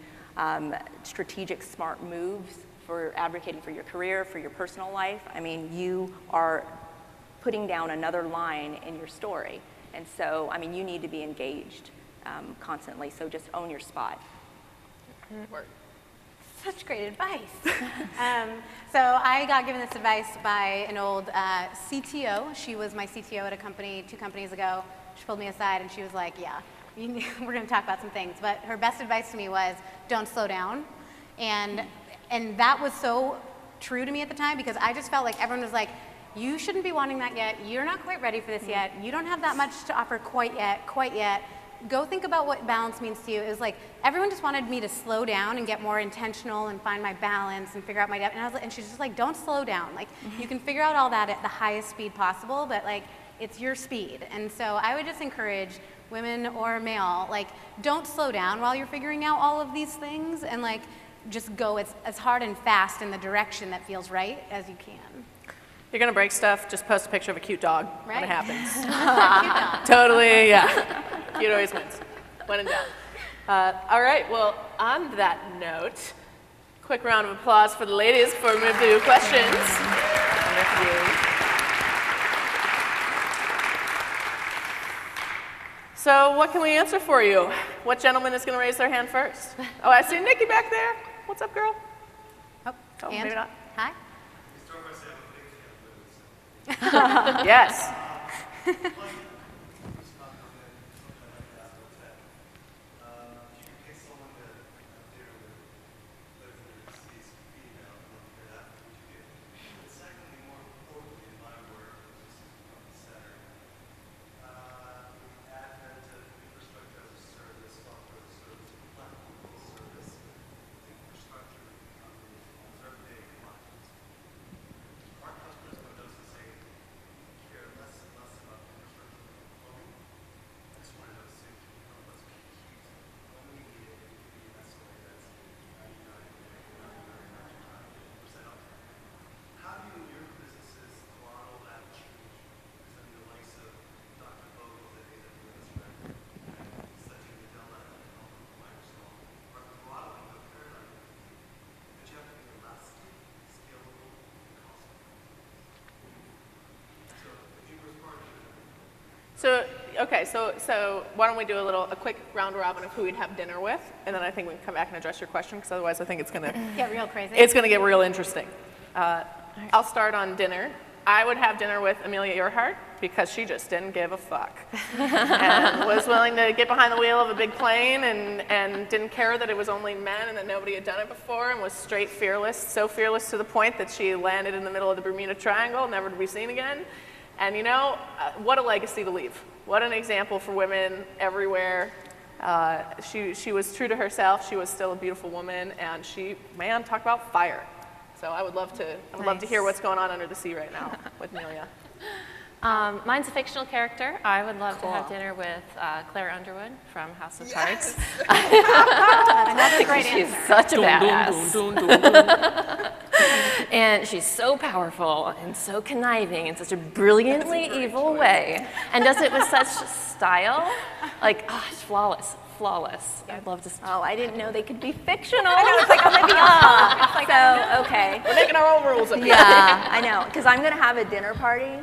strategic, smart moves for advocating for your career, for your personal life, I mean, you are putting down another line in your story. And so, I mean, you need to be engaged constantly, so just own your spot. Such great advice. So I got given this advice by an old CTO. She was my CTO at a company 2 companies ago. She pulled me aside and she was like, yeah, we're going to talk about some things. But her best advice to me was, don't slow down. And that was so true to me at the time, because I just felt like everyone was like, you shouldn't be wanting that yet. You're not quite ready for this yet. You don't have that much to offer quite yet. Go think about what balance means to you. It was like, everyone just wanted me to slow down and get more intentional and find my balance and figure out my depth. And she's just like, don't slow down. Like, you can figure out all that at the highest speed possible, but like, it's your speed. And so I would just encourage women or male, like, don't slow down while you're figuring out all of these things, and like, just go as hard and fast in the direction that feels right as you can. You're gonna break stuff, just post a picture of a cute dog when it Right. happens. Cute dog. Totally, yeah. Cute always wins. When in doubt. All right, well, on that note, quick round of applause for the ladies before we move to questions. So what can we answer for you? What gentleman is gonna raise their hand first? Oh, I see Nikki back there. What's up, girl? Oh, and? maybe not. Hi. Yes. So, okay, so why don't we do a quick round robin of who we'd have dinner with, and then I think we can come back and address your question, because otherwise I think it's gonna Get real crazy. It's gonna get real interesting. I'll start on dinner. I would have dinner with Amelia Earhart, because she just didn't give a fuck. And was willing to get behind the wheel of a big plane and didn't care that it was only men and that nobody had done it before, and was straight fearless, so fearless to the point that she landed in the middle of the Bermuda Triangle, never to be seen again. And you know, what a legacy to leave. What an example for women everywhere. She was true to herself, she was still a beautiful woman, and man, talk about fire. So I would love to hear what's going on under the sea right now with Amelia. Mine's a fictional character. I would love to have dinner with Claire Underwood from House of Cards. Another great She's answer. such a badass. And she's so powerful and so conniving in such a brilliantly evil way. And does it with such style. Like, it's flawless. I'd love to. Oh, I didn't know they could be fictional. I know, it's like Olivia. So, okay. We're making our own rules up here. Yeah, I know, because I'm going to have a dinner party,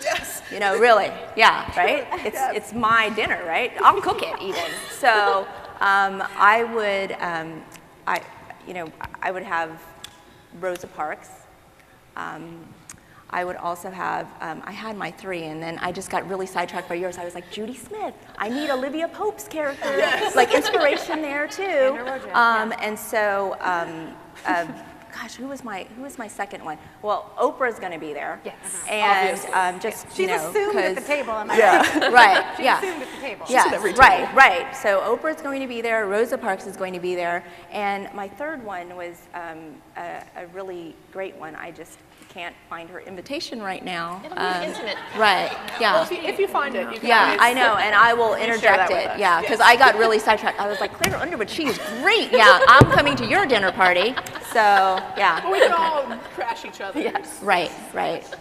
Yes. you know, really, yeah, right? It's my dinner, right? I'll cook it even. So I would have Rosa Parks. I would also have, I had my 3, and then I just got really sidetracked by yours. I was like, Judy Smith. I need Olivia Pope's character. Yes. Like inspiration there too. And so, gosh, who was my second one? Well, Oprah's going to be there. Yes. And She's assumed at the table, am I right? Right. She's Yeah. assumed at the table. Yes, right. So Oprah's going to be there, Rosa Parks is going to be there, and my third one was a really great one. I just can't find her invitation right now. It'll be intimate. Right, yeah. Well, if you find it, you can Yeah, always- I know, and I will share interject that with it, us. yeah, because I got really sidetracked. I was like, Claire Underwood, she is great. Yeah, I'm coming to your dinner party. So, yeah. Well, we can all crash each other. Yes. Right,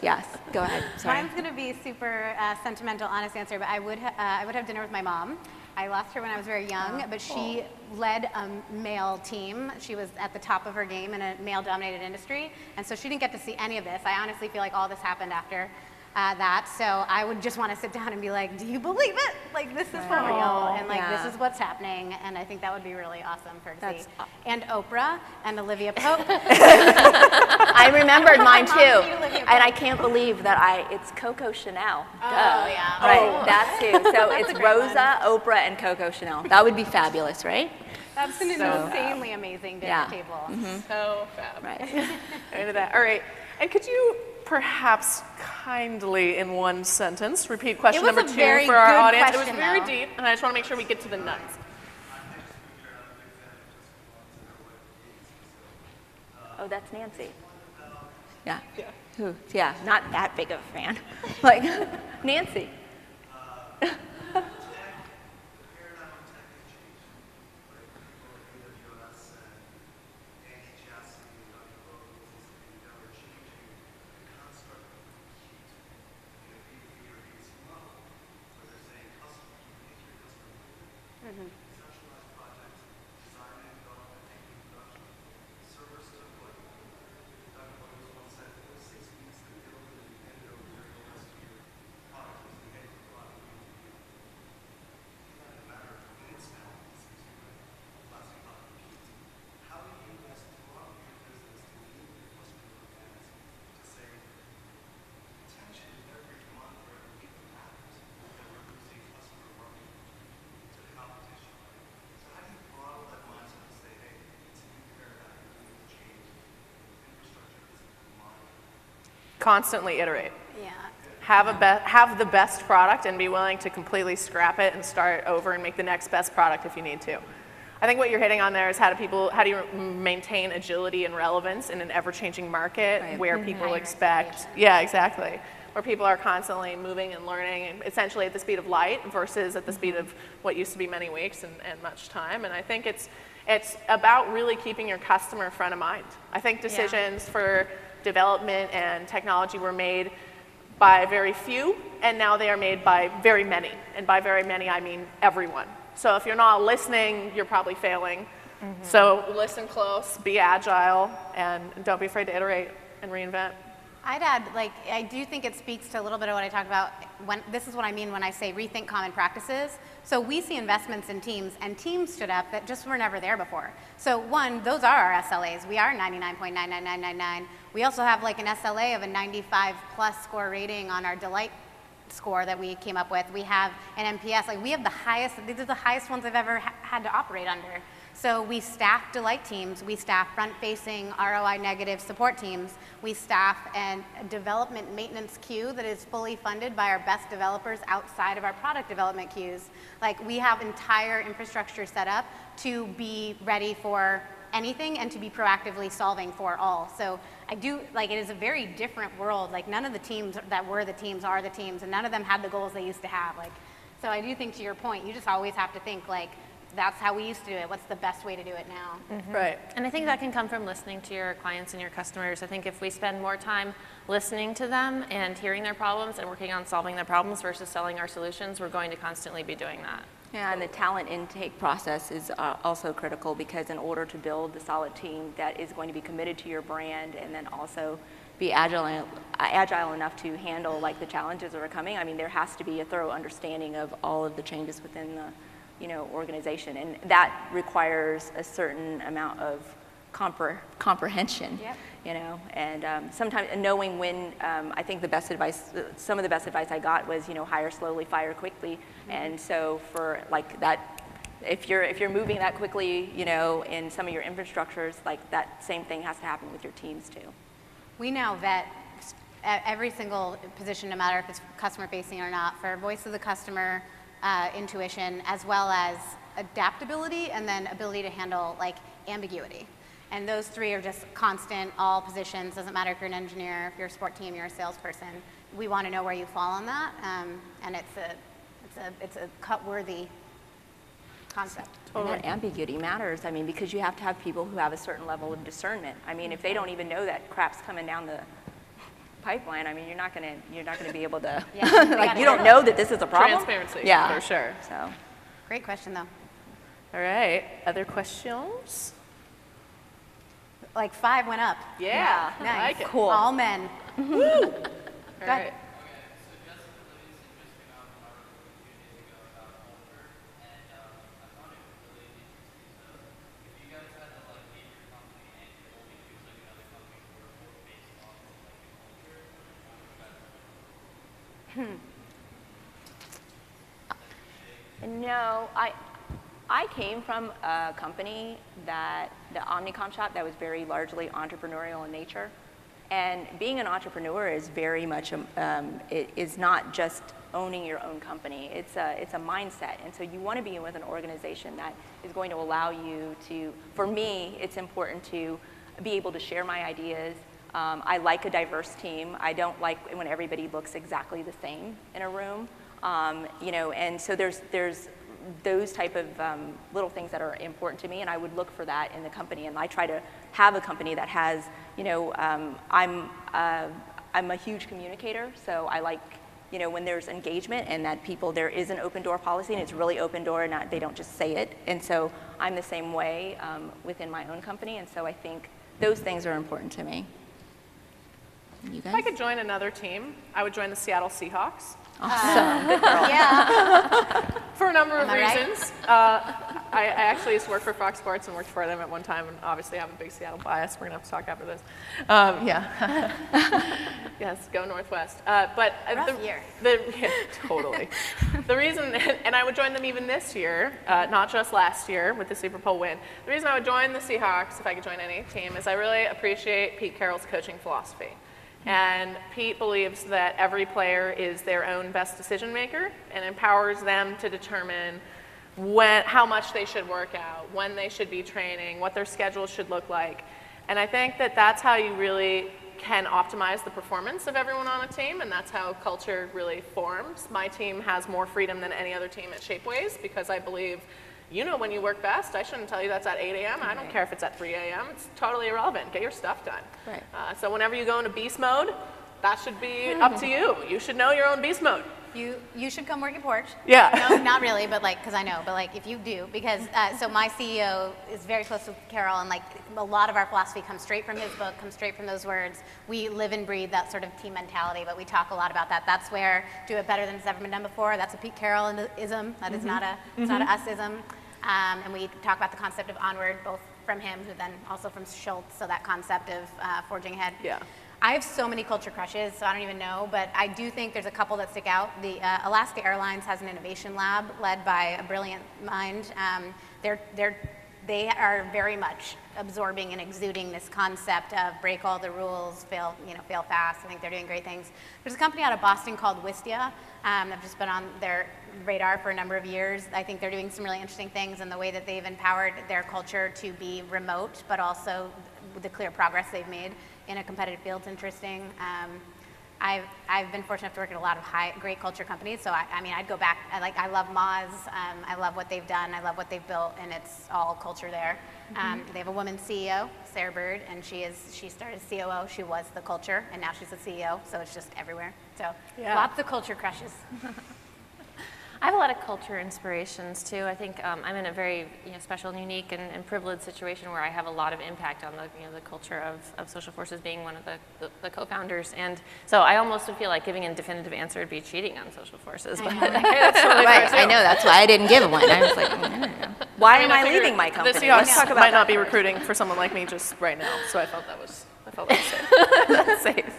yes. Go ahead, sorry. Mine's going to be super sentimental, honest answer, but I would have dinner with my mom. I lost her when I was very young, but she led a male team. She was at the top of her game in a male-dominated industry, and so she didn't get to see any of this. I honestly feel like all this happened after that, so I would just want to sit down and be like, do you believe it? Like, this is for real, and like, this is what's happening, and I think that would be really awesome for her to see. And Oprah and Olivia Pope. I remembered mine Mom, too, Olivia and I can't believe that it's Coco Chanel. Oh, yeah. Right, that's who. So it's Rosa, Oprah, and Coco Chanel. That would be fabulous, right? That's an insanely amazing dinner table. So fab. Right. Into that. All right. And could you perhaps kindly, in one sentence, repeat question number 2 very for our good audience? It was question, very though. deep, and I just want to make sure we get to the nuts. Oh, that's Nancy. Yeah. Who? Yeah, not that big of a fan. Like, Nancy. Constantly iterate. Yeah. Have the best product and be willing to completely scrap it and start over and make the next best product if you need to. I think what you're hitting on there is how do you maintain agility and relevance in an ever-changing market where people expect, exactly, where people are constantly moving and learning essentially at the speed of light versus at the speed of what used to be many weeks and much time. And I think it's about really keeping your customer front of mind. I think decisions for development and technology were made by very few, and now they are made by very many. And by very many, I mean everyone. So if you're not listening, you're probably failing. So listen close, be agile, and don't be afraid to iterate and reinvent. I'd add, like, I do think it speaks to a little bit of what I talked about. This is what I mean when I say rethink common practices. So we see investments in teams, and teams stood up that just were never there before. So one, those are our SLAs. We are 99.99999. We also have like an SLA of a 95 plus score rating on our Delight score that we came up with. We have an NPS, like we have the highest, these are the highest ones I've ever had to operate under. So we staff Delight teams, we staff front-facing ROI negative support teams, we staff a development maintenance queue that is fully funded by our best developers outside of our product development queues. Like we have entire infrastructure set up to be ready for anything and to be proactively solving for all. So I do, like, it is a very different world. Like none of the teams that were the teams are the teams, and none of them had the goals they used to have. Like, so I do think, to your point, you just always have to think like, that's how we used to do it. What's the best way to do it now? Right. And I think that can come from listening to your clients and your customers. I think if we spend more time listening to them and hearing their problems and working on solving their problems versus selling our solutions, we're going to constantly be doing that. Yeah, and the talent intake process is also critical, because in order to build the solid team that is going to be committed to your brand and then also be agile enough to handle like the challenges that are coming, I mean, there has to be a thorough understanding of all of the changes within the organization, and that requires a certain amount of comprehension. Yep. And sometimes knowing when. I think the best advice, some of the best advice I got was, hire slowly, fire quickly, and so for like that, if you're moving that quickly, in some of your infrastructures, like that same thing has to happen with your teams too. We now vet every single position, no matter if it's customer facing or not, for voice of the customer, intuition, as well as adaptability, and then ability to handle like ambiguity. And those three are just constant, all positions. Doesn't matter if you're an engineer, if you're a support team, you're a salesperson. We want to know where you fall on that, and it's a cut-worthy concept. Totally. And that ambiguity matters. I mean, because you have to have people who have a certain level of discernment. I mean, if they don't even know that crap's coming down the pipeline, I mean, you're not gonna be able to, like, you don't know that this is a problem. Transparency, yeah, for sure. So, great question, though. All right, other questions? Like 5 went up. Yeah, nice. I like it. Cool. All men. Woo! All right. No, I came from a company that, the Omnicom shop, that was very largely entrepreneurial in nature. And being an entrepreneur is very much, it is not just owning your own company. It's a mindset. And so you want to be with an organization that is going to allow you to, for me, it's important to be able to share my ideas. I like a diverse team. I don't like when everybody looks exactly the same in a room. You know, and so there's those type of little things that are important to me, and I would look for that in the company. And I try to have a company that has, you know, I'm a huge communicator, so I like, you know, when there's engagement and that people, there is an open door policy, and it's really open door, and they don't just say it. And so I'm the same way within my own company, and so I think those things are important to me. You guys? If I could join another team, I would join the Seattle Seahawks. Awesome. Good girl. Yeah. For a number of Am I right? reasons. I actually used to work for Fox Sports and worked for them at one time, and obviously have a big Seattle bias. We're going to have to talk after this. Yeah. Yes, go Northwest. But Rough year. Yeah, totally. The reason, and I would join them even this year, not just last year with the Super Bowl win. The reason I would join the Seahawks, if I could join any team, is I really appreciate Pete Carroll's coaching philosophy. And Pete believes that every player is their own best decision maker and empowers them to determine how much they should work out, when they should be training, what their schedule should look like. And I think that that's how you really can optimize the performance of everyone on a team, and that's how culture really forms. My team has more freedom than any other team at Shapeways because I believe, you know when you work best. I shouldn't tell you that's at 8 a.m. I don't care if it's at 3 a.m. It's totally irrelevant. Get your stuff done. Right. So whenever you go into beast mode, that should be up to you. You should know your own beast mode. You should come work at Porch. Yeah. No, not really, but like, because I know, but like if you do, because so my CEO is very close to Carol, and like a lot of our philosophy comes straight from his book, comes straight from those words. We live and breathe that sort of team mentality, but we talk a lot about that. That's where do it better than it's ever been done before. That's a Pete Carroll-ism. That is not a, it's not a us-ism. And we talk about the concept of onward, both from him, who then also from Schultz, so that concept of forging ahead. Yeah. I have so many culture crushes, so I don't even know, but I do think there's a couple that stick out. The Alaska Airlines has an innovation lab led by a brilliant mind. They are very much absorbing and exuding this concept of break all the rules, fail fast. I think they're doing great things. There's a company out of Boston called Wistia. I've just been on their radar for a number of years. I think they're doing some really interesting things in the way that they've empowered their culture to be remote, but also the clear progress they've made in a competitive field is interesting. I've been fortunate to work at a lot of great culture companies, so I mean, I'd go back. I love Moz. I love what they've done. I love what they've built, and it's all culture there. They have a woman CEO, Sarah Bird, and she started as COO. She was the culture, and now she's the CEO, so it's just everywhere. So lots of culture crushes. I have a lot of culture inspirations too. I think I'm in a very special and unique and privileged situation where I have a lot of impact on the culture of Social Forces, being one of the co-founders. And so I almost would feel like giving a definitive answer would be cheating on Social Forces. But that's totally right. I know, that's why I didn't give one. I was like, no. Why am I leaving my company? The Seahawks might not be recruiting for someone like me just right now, so I felt that was safe. That's safe.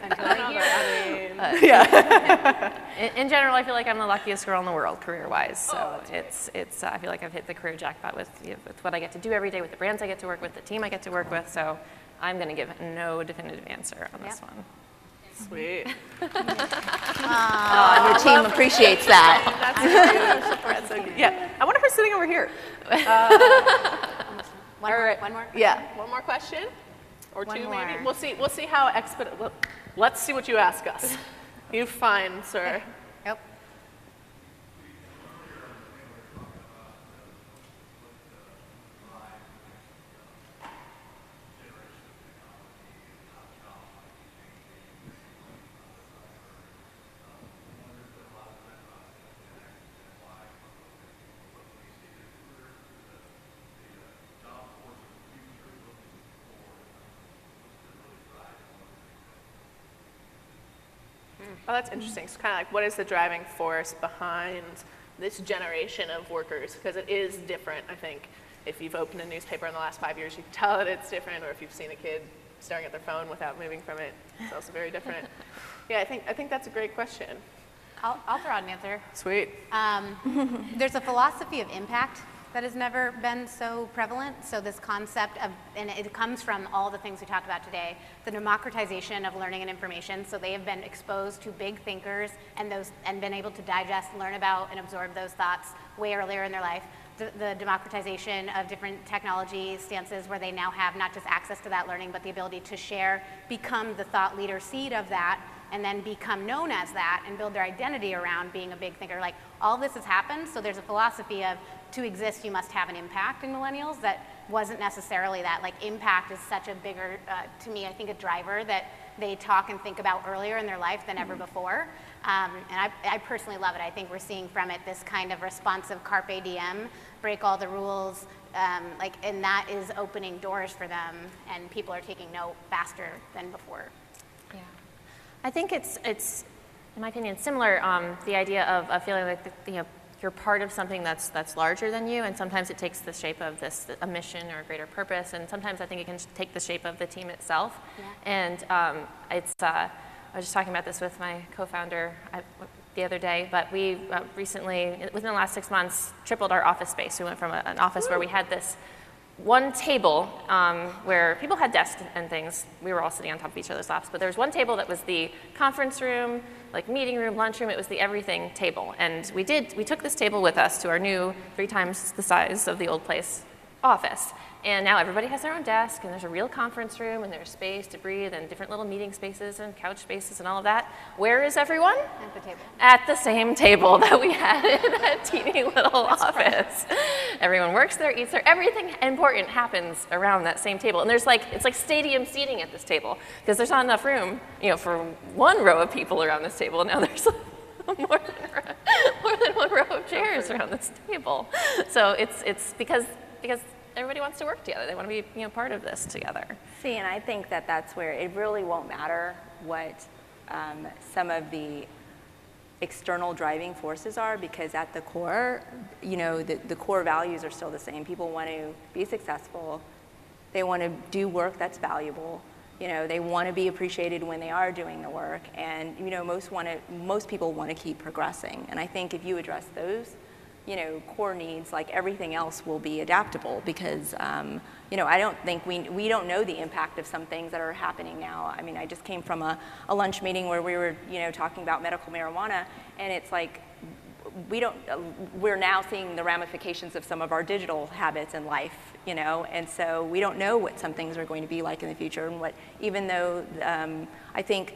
In general, I feel like I'm the luckiest girl in the world career-wise. So it's I feel like I've hit the career jackpot with what I get to do every day, with the brands I get to work with, the team I get to work with. So I'm going to give no definitive answer on this one. Sweet. Your team appreciates that. That's so cute. Yeah. I wonder who's sitting over here. One more? Yeah. One more question? Or One two, more. maybe? We'll see how let's see what you ask us. You fine, sir. Yep. Oh, that's interesting. It's kind of like, what is the driving force behind this generation of workers? Because it is different, I think. If you've opened a newspaper in the last 5 years, you can tell that it's different. Or if you've seen a kid staring at their phone without moving from it, it's also very different. Yeah, I think that's a great question. I'll throw out an answer. Sweet. There's a philosophy of impact that has never been so prevalent. So this concept of, and it comes from all the things we talked about today, the democratization of learning and information. So they have been exposed to big thinkers and been able to digest, learn about, and absorb those thoughts way earlier in their life. The democratization of different technology stances where they now have not just access to that learning, but the ability to share, become the thought leader seed of that, and then become known as that and build their identity around being a big thinker. Like, all this has happened, so there's a philosophy of, to exist, you must have an impact in millennials that wasn't necessarily that. Like, impact is such a bigger, to me, I think, a driver that they talk and think about earlier in their life than ever before. And I personally love it. I think we're seeing from it this kind of responsive carpe diem, break all the rules, and that is opening doors for them, and people are taking note faster than before. Yeah, I think it's in my opinion, similar. The idea of feeling like you're part of something that's larger than you, and sometimes it takes the shape of a mission or a greater purpose, and sometimes I think it can take the shape of the team itself. Yeah. And I was just talking about this with my co-founder the other day, but we recently, within the last 6 months, tripled our office space. We went from an office where we had this one table where people had desks and things. We were all sitting on top of each other's laps, but there was one table that was the conference room, like meeting room, lunchroom. It was the everything table. And we took this table with us to our new 3 times the size of the old place office. And now everybody has their own desk, and there's a real conference room, and there's space to breathe, and different little meeting spaces and couch spaces and all of that. Where is everyone? At the table. At the same table that we had in that teeny little office. Everyone works there, eats there. Everything important happens around that same table. And it's like stadium seating at this table, because there's not enough room, for one row of people around this table. Now there's more than one row of chairs around this table. So it's because everybody wants to work together. They want to be part of this together. See, and I think that's where it really won't matter what some of the external driving forces are, because at the core, the core values are still the same. People want to be successful. They want to do work that's valuable. They want to be appreciated when they are doing the work, and most people want to keep progressing. And I think if you address those core needs, like everything else will be adaptable, because, I don't think we don't know the impact of some things that are happening now. I mean, I just came from a lunch meeting where we were, talking about medical marijuana, and it's like, we're now seeing the ramifications of some of our digital habits in life, and so we don't know what some things are going to be like in the future, and even though I think,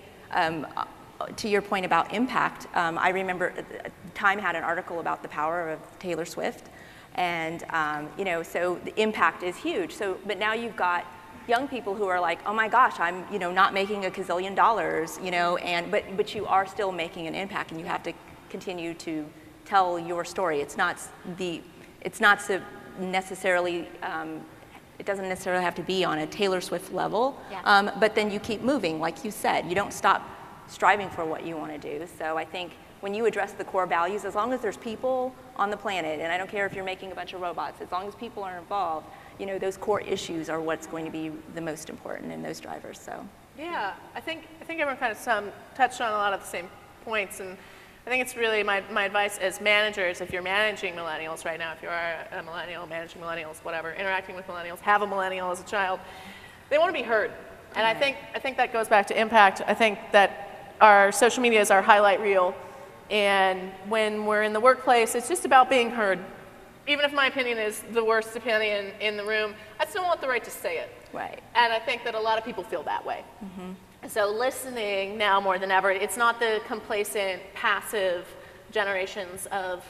to your point about impact, I remember Time had an article about the power of Taylor Swift, and so the impact is huge. So, but now you've got young people who are like, oh my gosh, I'm not making $1 gazillion, but you are still making an impact, and you have to continue to tell your story. It's not so necessarily. It doesn't necessarily have to be on a Taylor Swift level, yeah. But then you keep moving, like you said. You don't stop striving for what you want to do. So I think when you address the core values, as long as there's people on the planet, and I don't care if you're making a bunch of robots, as long as people are involved, those core issues are what's going to be the most important in those drivers. So yeah, I think everyone kind of touched on a lot of the same points, and I think it's really my advice as managers, if you're managing millennials right now, if you are a millennial, managing millennials, whatever, interacting with millennials, have a millennial as a child, they want to be heard. And I think that goes back to impact. I think that our social media is our highlight reel, and when we're in the workplace, it's just about being heard. Even if my opinion is the worst opinion in the room, I still want the right to say it. Right. And I think that a lot of people feel that way. Mm-hmm. So listening now more than ever, it's not the complacent, passive generations of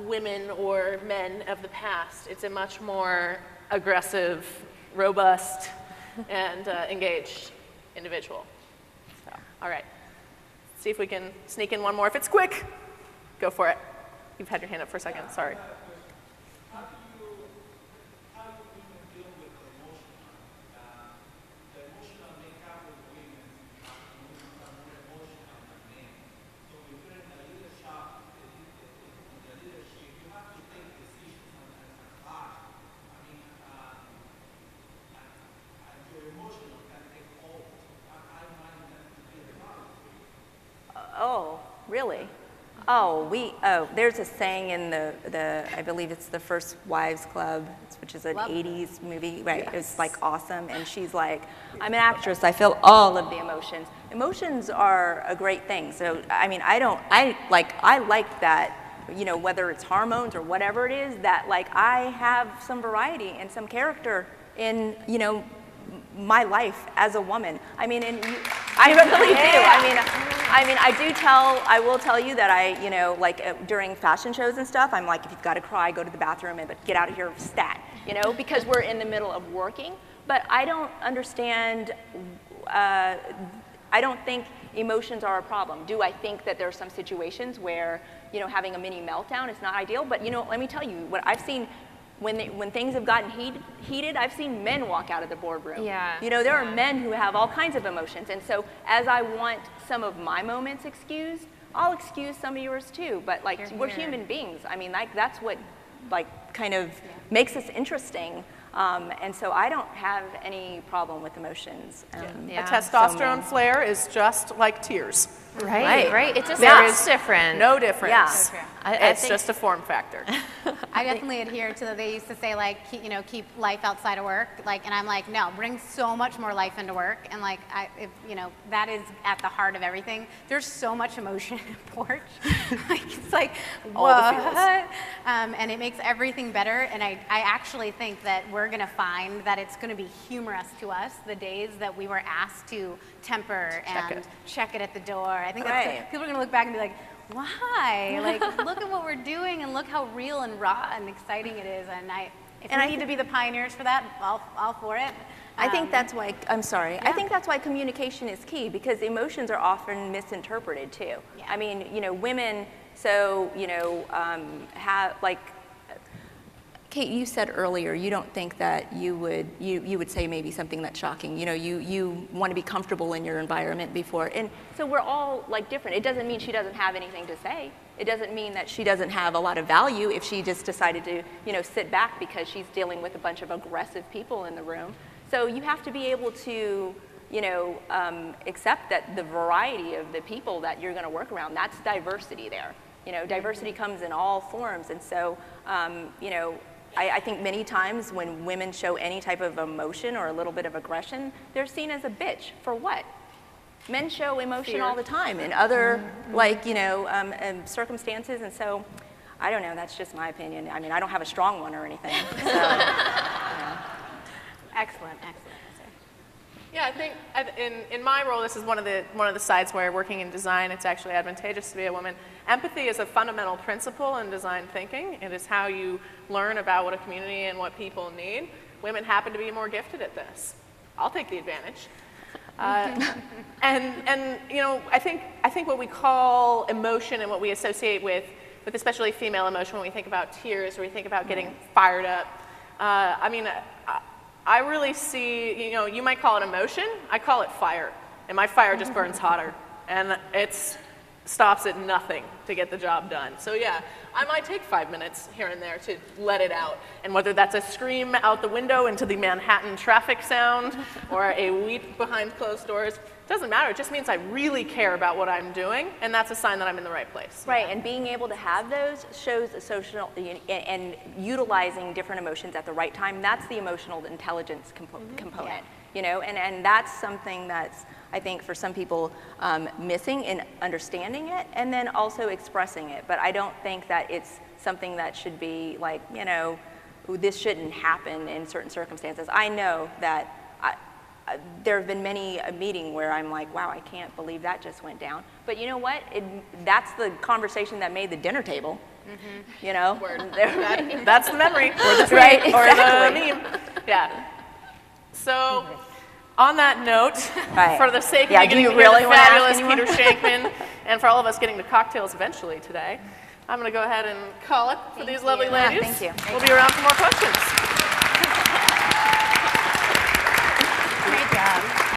women or men of the past. It's a much more aggressive, robust, and engaged individual. So, all right. Let's see if we can sneak in one more. If it's quick, go for it. You've had your hand up for a second. Sorry. How do you even deal with the emotional makeup of women are more emotional than men? So when you're in the leadership, you have to take decisions sometimes that are hard. I mean, your emotional can take hold. I find that to be a problem for you. Oh, really? There's a saying in I believe it's the First Wives Club, which is an 80s movie, right? Yes. It's like awesome, and she's like, I'm an actress, I feel all of the emotions. Emotions are a great thing. So, I mean, I like that, you know, whether it's hormones or whatever it is, that like I have some variety and some character in, you know, my life as a woman. I mean, and I really do. I will tell you that you know, like during fashion shows and stuff, I'm like, if you've got to cry, go to the bathroom, but get out of here stat, you know, because we're in the middle of working. But I don't understand, I don't think emotions are a problem. Do I think that there are some situations where, you know, having a mini meltdown is not ideal? But, you know, let me tell you, what I've seen, when things have gotten heated, I've seen men walk out of the boardroom. Yeah. You know, there are men who have all kinds of emotions. And so as I want some of my moments excused, I'll excuse some of yours too. But like, we're human beings. I mean, like, that's what like kind of makes us interesting. And so I don't have any problem with emotions. A testosterone flare is just like tears. Right. It just looks different. No difference. Yeah. It's just a form factor. I definitely adhere to they used to say like, keep life outside of work. Like, and I'm like, no, bring so much more life into work. And like, you know, that is at the heart of everything. There's so much emotion in Porch. Like, it's like, what? And it makes everything better. And I actually think that we're going to find that it's going to be humorous to us the days that we were asked to temper and check it at the door. I think that's people are going to look back and be like, why? Like, look at what we're doing and look how real and raw and exciting it is. And if we need to be the pioneers for that, all for it. I think that's why, I think that's why communication is key, because emotions are often misinterpreted too. Yeah. I mean, you know, women, so, you know, have like, Kate, you said earlier you don't think that you would say maybe something that's shocking. You know, you want to be comfortable in your environment before. And so we're all like different. It doesn't mean she doesn't have anything to say. It doesn't mean that she doesn't have a lot of value if she just decided to, you know, sit back because she's dealing with a bunch of aggressive people in the room. So you have to be able to, you know, accept that the variety of the people that you're going to work around, that's diversity there. You know, diversity comes in all forms. And so, you know, I think many times when women show any type of emotion or a little bit of aggression, they're seen as a bitch. For what? Men show emotion all the time in other, like, you know, circumstances. And so, I don't know, that's just my opinion. I mean, I don't have a strong one or anything. So, you know. Excellent answer. Yeah, I think in my role, this is one of the sides where working in design, it's actually advantageous to be a woman. Empathy is a fundamental principle in design thinking. It is how you learn about what a community and what people need. Women happen to be more gifted at this. I'll take the advantage. And you know, I think what we call emotion and what we associate with especially female emotion when we think about tears or we think about getting fired up. I mean, I really see, you know, you might call it emotion, I call it fire. And my fire just burns hotter. And it stops at nothing to get the job done. So yeah, I might take 5 minutes here and there to let it out. And whether that's a scream out the window into the Manhattan traffic sound or a weep behind closed doors, doesn't matter. It just means I really care about what I'm doing, and that's a sign that I'm in the right place. Right, and being able to have those shows a social, and utilizing different emotions at the right time, that's the emotional intelligence component, you know, and that's something that's, I think, for some people missing in understanding it, and then also expressing it. But I don't think that it's something that should be like, you know, this shouldn't happen in certain circumstances. I know that there have been many a meeting where I'm like, wow, I can't believe that just went down. But you know what? That's the conversation that made the dinner table. Mm-hmm. You know? That's the memory. Or the tweet, right, exactly. Or the meme. Yeah. So, on that note, for the sake of getting to hear the fabulous Peter Shankman, and for all of us getting to cocktails eventually today, I'm going to go ahead and call it for these lovely ladies. Thank you. We'll be around for more questions.